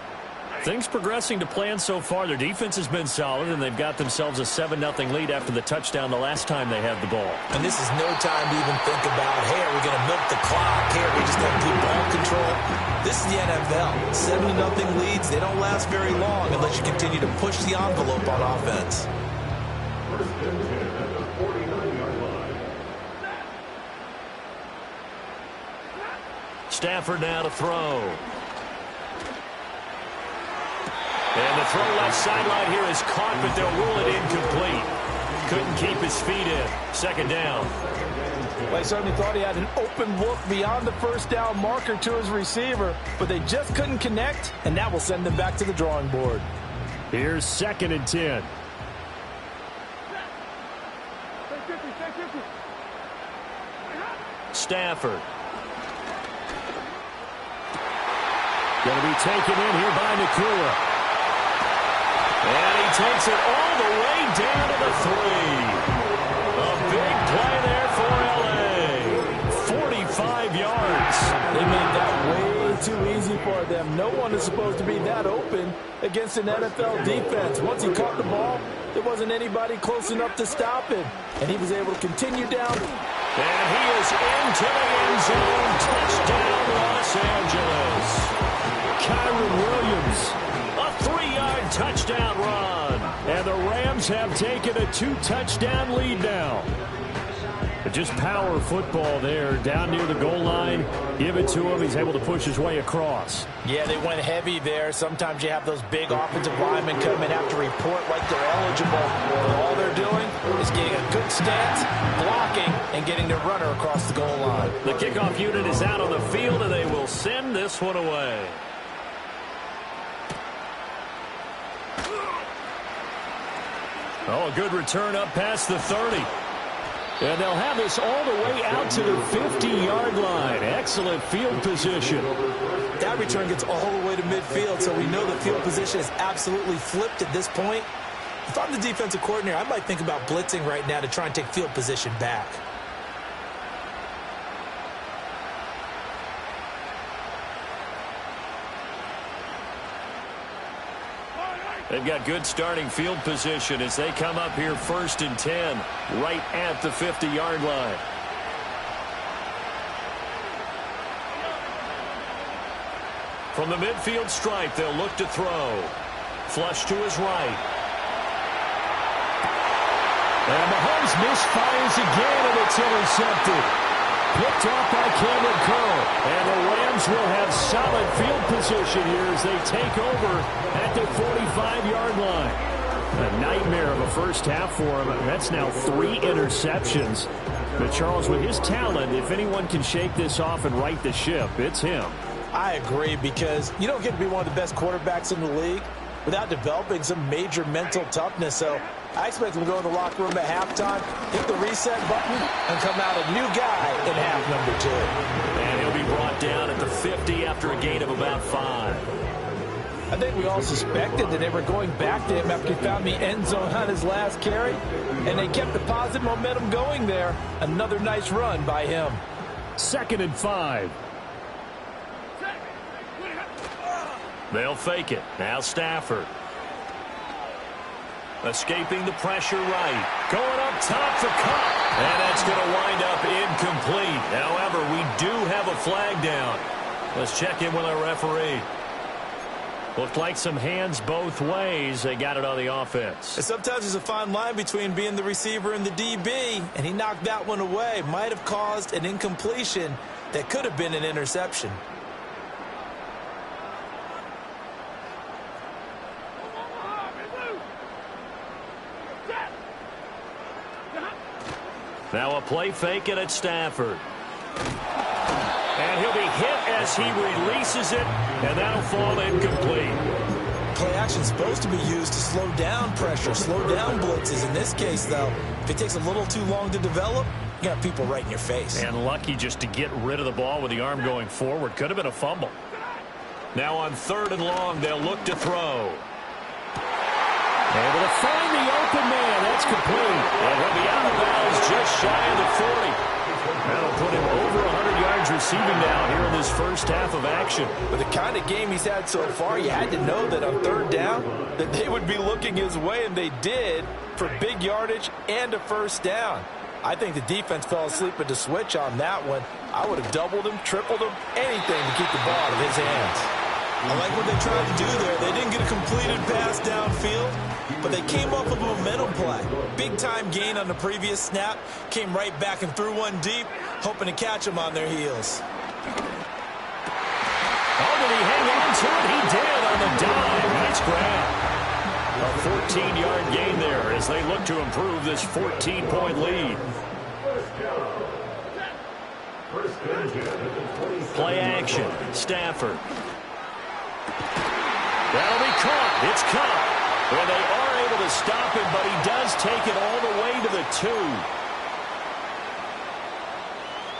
Things progressing to plan so far. Their defense has been solid, and they've got themselves a 7-0 lead after the touchdown the last time they had the ball. And this is no time to even think about, hey, are we going to milk the clock? Hey, are we just going to do ball control? This is the NFL. 7-0 leads, they don't last very long unless you continue to push the envelope on offense. First and 10 at the 49-yard line. Stafford now to throw. And the throw left sideline here is caught, but they'll rule it incomplete. Couldn't keep his feet in. 2nd down. Well, he certainly thought he had an open look beyond the 1st down marker to his receiver, but they just couldn't connect, and that will send them back to the drawing board. Here's 2nd and 10. Stafford. Going to be taken in here by Nakua. And he takes it all the way down to the 3. A big play there for L.A. 45 yards. They made that way too easy for them. No one is supposed to be that open against an NFL defense. Once he caught the ball, there wasn't anybody close enough to stop him. And he was able to continue down. And he is into the end zone. Touchdown, Los Angeles. Kyron Williams, a 3-yard touchdown run. And the Rams have taken a 2-touchdown lead now. But just power football there, down near the goal line. Give it to him. He's able to push his way across. Yeah, they went heavy there. Sometimes you have those big offensive linemen come and have to report like they're eligible. But all they're doing is getting a good stance, blocking, and getting their runner across the goal line. The kickoff unit is out on the field, and they will send this one away. Oh, a good return up past the 30. And they'll have this all the way out to the 50-yard line. Excellent field position. That return gets all the way to midfield, so we know the field position is absolutely flipped at this point. If I'm the defensive coordinator, I might think about blitzing right now to try and take field position back. They've got good starting field position as they come up here 1st and 10, right at the 50-yard line. From the midfield stripe, they'll look to throw. Flush to his right. And Mahomes misfires again, and it's intercepted. Picked off by Cameron Curl. And the Rams will have solid field position here as they take over at the 45-yard line. A nightmare of a first half for him. That's now 3 interceptions. But Charles, with his talent, if anyone can shake this off and right the ship, it's him. I agree, because you don't get to be one of the best quarterbacks in the league without developing some major mental toughness. So I expect him to go in the locker room at halftime, hit the reset button, and come out a new guy in half number 2. And he'll be brought down at the 50 after a gain of about 5. I think we all suspected that they were going back to him after he found the end zone on his last carry, and they kept the positive momentum going there. Another nice run by him. 2nd and 5. They'll fake it. Now Stafford. Escaping the pressure right. Going up top for Cup. And that's going to wind up incomplete. However, we do have a flag down. Let's check in with our referee. Looked like some hands both ways. They got it on the offense. And sometimes there's a fine line between being the receiver and the DB, and he knocked that one away. Might have caused an incompletion that could have been an interception. Now a play fake, and it's Stafford. And he'll be hit as he releases it, and that'll fall incomplete. Play action is supposed to be used to slow down pressure, slow down blitzes. In this case, though, if it takes a little too long to develop, you got people right in your face. And lucky just to get rid of the ball with the arm going forward. Could have been a fumble. Now on 3rd and long, they'll look to throw. Able to find the open man. That's complete. And he'll be out of bounds just shy of the 40. That'll put him over 100 yards receiving now here in this first half of action. With the kind of game he's had so far, you had to know that on 3rd down that they would be looking his way, and they did, for big yardage and a first down. I think the defense fell asleep at the switch on that one. I would have doubled him, tripled him, anything to keep the ball out of his hands. I like what they tried to do there. They didn't get a completed pass downfield, but they came off of a momentum play. Big-time gain on the previous snap. Came right back and threw one deep, hoping to catch them on their heels. Oh, did he hang on to it? He did on the dive. Nice grab. A 14-yard gain there as they look to improve this 14-point lead. Play action. Stafford. That'll be caught. It's caught. Well, they are able to stop him, but he does take it all the way to the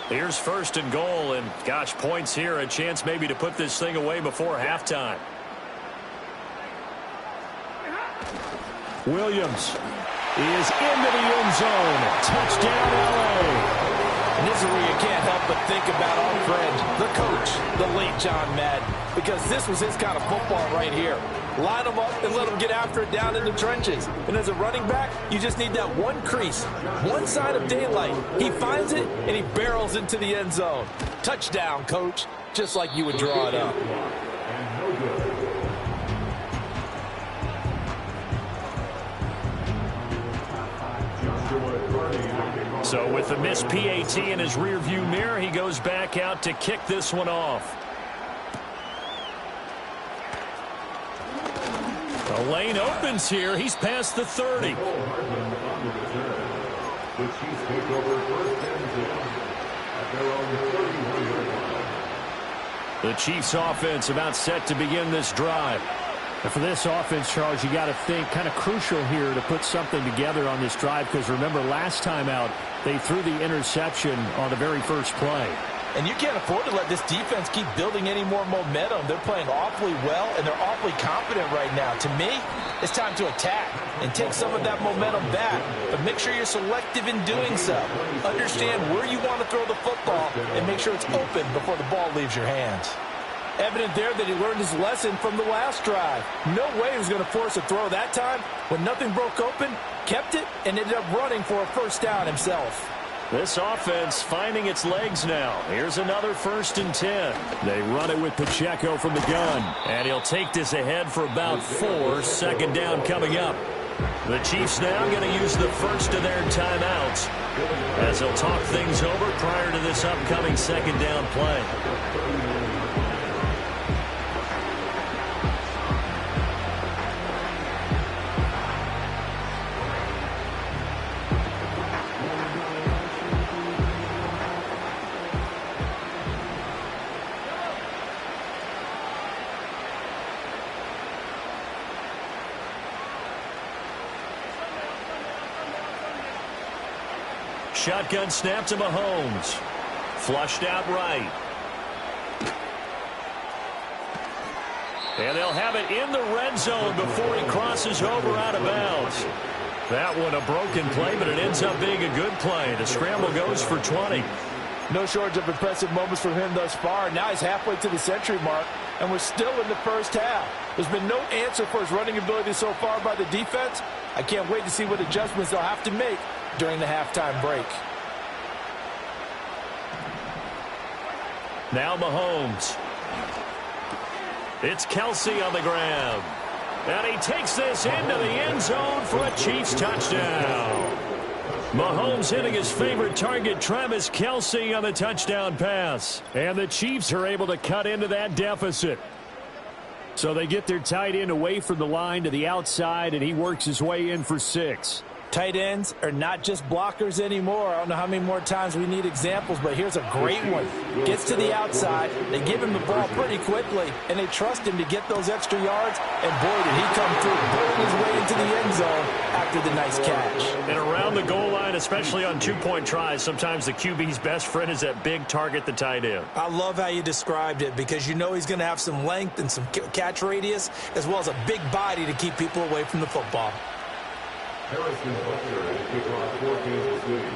2. Here's 1st and goal, and gosh, points here. A chance maybe to put this thing away before halftime. Williams is into the end zone. Touchdown, L.A. And this is where you can't help but think about our friend, the coach, the late John Madden, because this was his kind of football right here. Line them up and let them get after it down in the trenches. And as a running back, you just need that one crease, one side of daylight. He finds it, and he barrels into the end zone. Touchdown, coach, just like you would draw it up. So with the missed PAT in his rearview mirror, he goes back out to kick this one off. The lane opens here. He's past the 30. The Chiefs offense about set to begin this drive. And for this offense, Charles, you got to think kind of crucial here to put something together on this drive, because remember last time out they threw the interception on the very first play. And you can't afford to let this defense keep building any more momentum. They're playing awfully well, and they're awfully confident right now. To me, it's time to attack and take some of that momentum back, but make sure you're selective in doing so. Understand where you want to throw the football and make sure it's open before the ball leaves your hands. Evident there that he learned his lesson from the last drive. No way he was going to force a throw that time. When nothing broke open, kept it, and ended up running for a first down himself. This offense finding its legs now. Here's another 1st and 10. They run it with Pacheco from the gun. And he'll take this ahead for about 4. 2nd down coming up. The Chiefs now going to use the first of their timeouts as they'll talk things over prior to this upcoming 2nd down play. Shotgun snap to Mahomes. Flushed out right. And they'll have it in the red zone before he crosses over out of bounds. That one a broken play, but it ends up being a good play. The scramble goes for 20. No shortage of impressive moments from him thus far. Now he's halfway to the century mark, and we're still in the first half. There's been no answer for his running ability so far by the defense. I can't wait to see what adjustments they'll have to make during the halftime break. Now Mahomes. It's Kelsey on the grab. And he takes this into the end zone for a Chiefs touchdown. Mahomes hitting his favorite target, Travis Kelsey, on the touchdown pass. And the Chiefs are able to cut into that deficit. So they get their tight end away from the line to the outside, and he works his way in for 6. Tight ends are not just blockers anymore. I don't know how many more times we need examples, but here's a great one. Gets to the outside, they give him the ball pretty quickly, and they trust him to get those extra yards, and boy, did he come through, bulling his way into the end zone after the nice catch. And around the goal line, especially on two-point tries, sometimes the QB's best friend is that big target, the tight end. I love how you described it because you know he's going to have some length and some catch radius, as well as a big body to keep people away from the football. Harrison Butler at kickoff for Kansas City.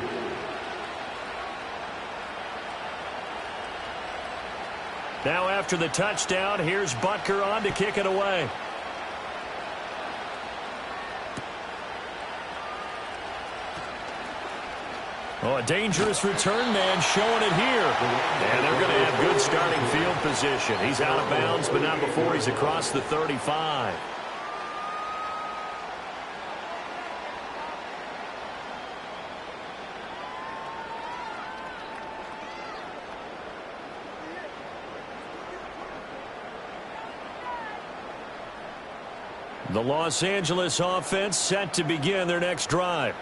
Now after the touchdown, here's Butker on to kick it away. Oh, a dangerous return man showing it here. And they're going to have good starting field position. He's out of bounds, but not before he's across the 35. The Los Angeles offense set to begin their next drive.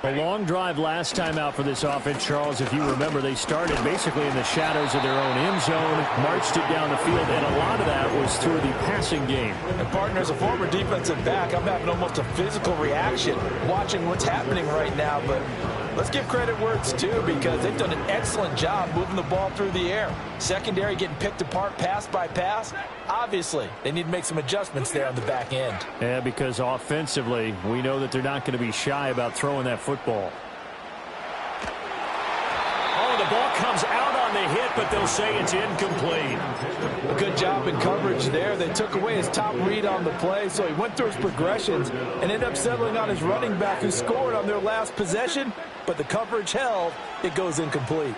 A long drive last time out for this offense, Charles. If you remember, they started basically in the shadows of their own end zone, marched it down the field, and a lot of that was through the passing game. And partner, as a former defensive back, I'm having almost a physical reaction watching what's happening right now. But let's give credit where it's due because they've done an excellent job moving the ball through the air. Secondary getting picked apart pass by pass. Obviously, they need to make some adjustments there on the back end. Yeah, because offensively, we know that they're not going to be shy about throwing that football. Oh, the ball comes out on the hit, but they'll say it's incomplete. A good job in coverage there. They took away his top read on the play, so he went through his progressions and ended up settling on his running back who scored on their last possession, but the coverage held. It goes incomplete.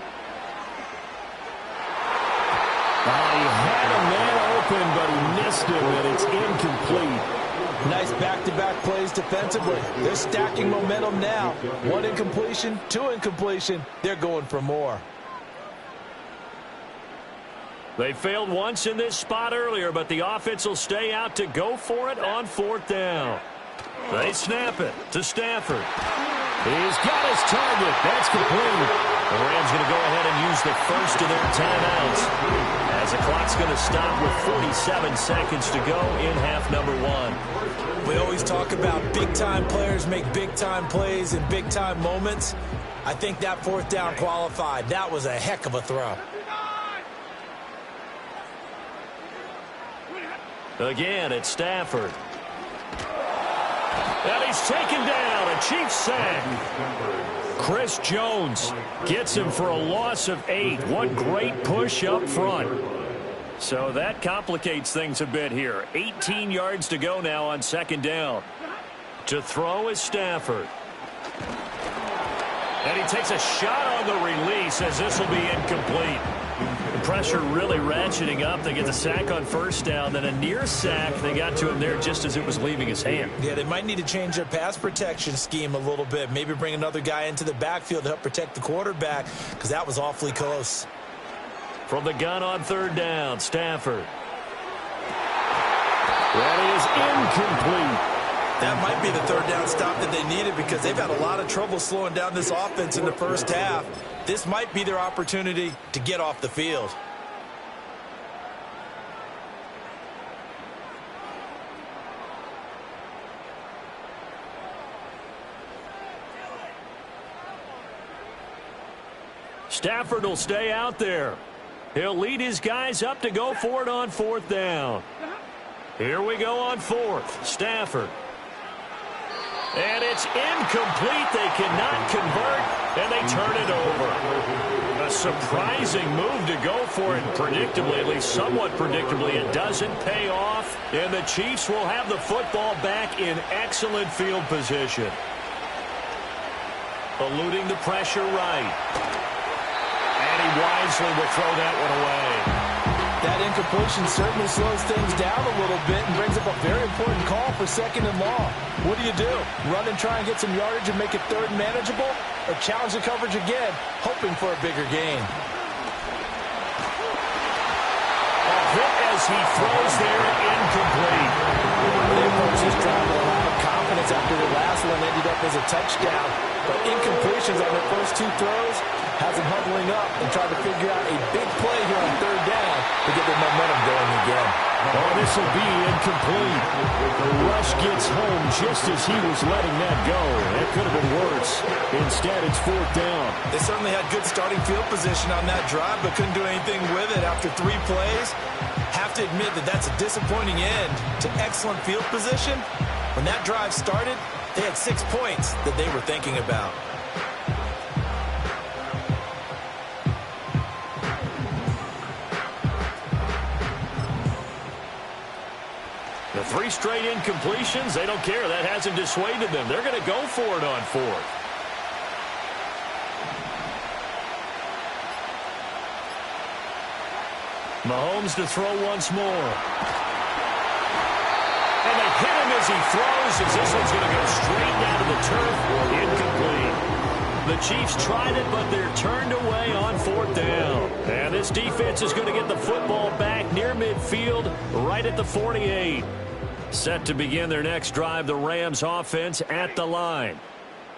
He had a man open, but he missed him, and it's incomplete. Nice back-to-back plays defensively. They're stacking momentum now. One incompletion, two incompletion. They're going for more. They failed once in this spot earlier, but the offense will stay out to go for it on fourth down. They snap it to Stafford. He's got his target. That's complete. The Rams going to go ahead and use the first of their timeouts as the clock's going to stop with 47 seconds to go in half number one. We always talk about big-time players make big-time plays in big-time moments. I think that fourth down qualified. That was a heck of a throw. Again, it's Stafford. And he's taken down, a Chiefs sack. Chris Jones gets him for a loss of 8. What great push up front. So that complicates things a bit here. 18 yards to go now on second down. To throw is Stafford. And he takes a shot on the release as this will be incomplete. The pressure really ratcheting up. They get the sack on first down, then a near sack. They got to him there just as it was leaving his hand. Yeah, they might need to change their pass protection scheme a little bit. Maybe bring another guy into the backfield to help protect the quarterback because that was awfully close. From the gun on third down, Stafford. That is incomplete. That might be the third down stop that they needed because they've had a lot of trouble slowing down this offense in the first half. This might be their opportunity to get off the field. Stafford will stay out there. He'll lead his guys up to go for it on fourth down. Here we go on fourth. Stafford. And it's incomplete. They cannot convert, and they turn it over. A surprising move to go for it predictably, at least somewhat predictably. It doesn't pay off, and the Chiefs will have the football back in excellent field position. Eluding the pressure right. And he wisely will throw that one away. That incompletion certainly slows things down a little bit and brings up a very important call for second and long. What do? Run and try and get some yardage and make it third and manageable? Or challenge the coverage again, hoping for a bigger gain? A hit as he throws there, incomplete. They approach this drive with a lot of confidence after their last one ended up as a touchdown. But incompletions on their first 2 throws has them huddling up and trying to figure out a big play here on 3rd down to get their momentum going again. Oh, this will be incomplete. The rush gets home just as he was letting that go. That could have been worse. Instead, it's 4th down. They certainly had good starting field position on that drive, but couldn't do anything with it after 3 plays. Have to admit that that's a disappointing end to excellent field position. When that drive started, they had 6 points that they were thinking about. The 3 straight incompletions, they don't care. That hasn't dissuaded them. They're going to go for it on 4th. Mahomes to throw once more. And they hit him as he throws, as this one's going to go straight down to the turf. Incomplete. The Chiefs tried it, but they're turned away on 4th down. And this defense is going to get the football back near midfield, right at the 48. Set to begin their next drive, the Rams offense at the line.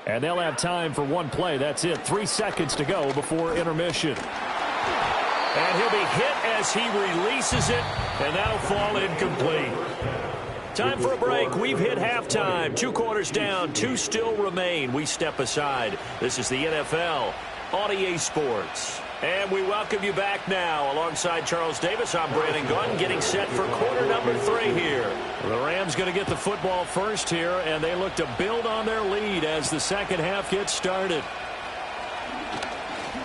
And they'll have time for 1 play. That's it. 3 seconds to go before intermission. And he'll be hit as he releases it, and that'll fall incomplete. Time for a break. We've hit halftime. 2 quarters down, 2 still remain. We step aside. This is the NFL on EA Sports. And we welcome you back now. Alongside Charles Davis, I'm Brandon Gunn, getting set for quarter number 3 here. The Rams going to get the football first here, and they look to build on their lead as the second half gets started.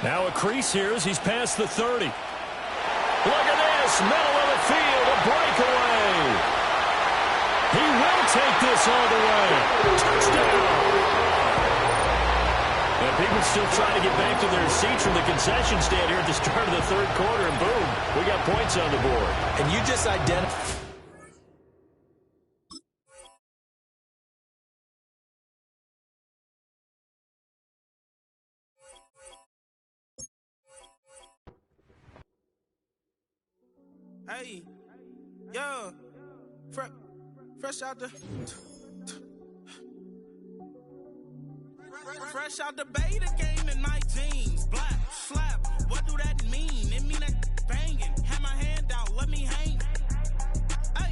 Now a crease here as he's past the 30. Look at this, middle of the field, a breakaway. He will take this all the way. Touchdown. And people still trying to get back to their seats from the concession stand here at the start of the 3rd quarter, and boom, we got points on the board. And you just identified. Hey, yo, fresh out the beta game in my jeans. Black, slap, what do that mean? It mean that banging. Have my hand out, let me hang. Hey,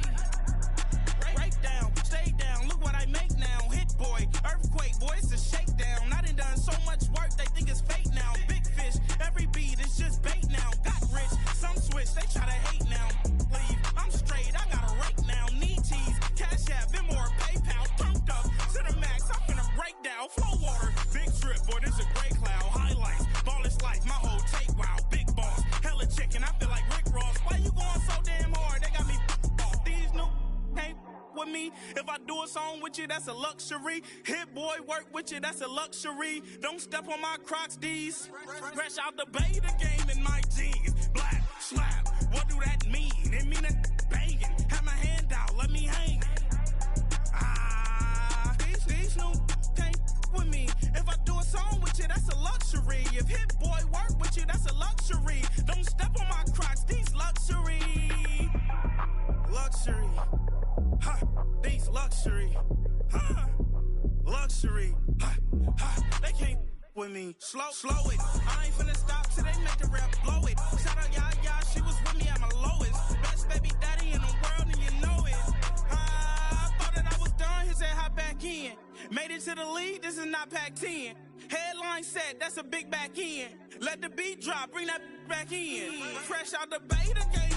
break down, stay down, look what I make now. Hit boy, earthquake, boy, it's a shakedown. I done so much work, they think it's fake now. Big fish, every beat is just bait now. Got rich, some switch, they try to hate now. Leave, I'm straight, I got a rake now. Need cheese, cash app, Venmo, PayPal. Pumped up to the max, I'm finna break down. Flow water, big trip, boy, this a gray cloud. Highlights, ball is life, my whole take, wow. Big boss, hella chicken, I feel like Rick Ross. Why you going so damn hard? They got me off. These new can't with me. If I do a song with you, that's a luxury. Hit boy, work with you, that's a luxury. Don't step on my Crocs, D's. Fresh out the beta game in my jeans. Black, slap, what do that mean? It mean that banging. Have my hand out, let me hang. These new can't with me. If I do a song with you, that's a luxury. If Hit Boy work with you, that's a luxury. Don't step on my Crocs, these luxury. Luxury. Ha, these luxury. Ha, luxury. Ha, ha, they can't with me. Slow it. I ain't finna stop till they make the rap blow it. Shout out Yaya, she was with me at my lowest. Best baby daddy in the world, and you know it. I thought that I was done, he said hop back in. Made it to the lead, this is not Pac-10. Headline set, that's a big back end. Let the beat drop, bring that back in. Fresh out the beta game.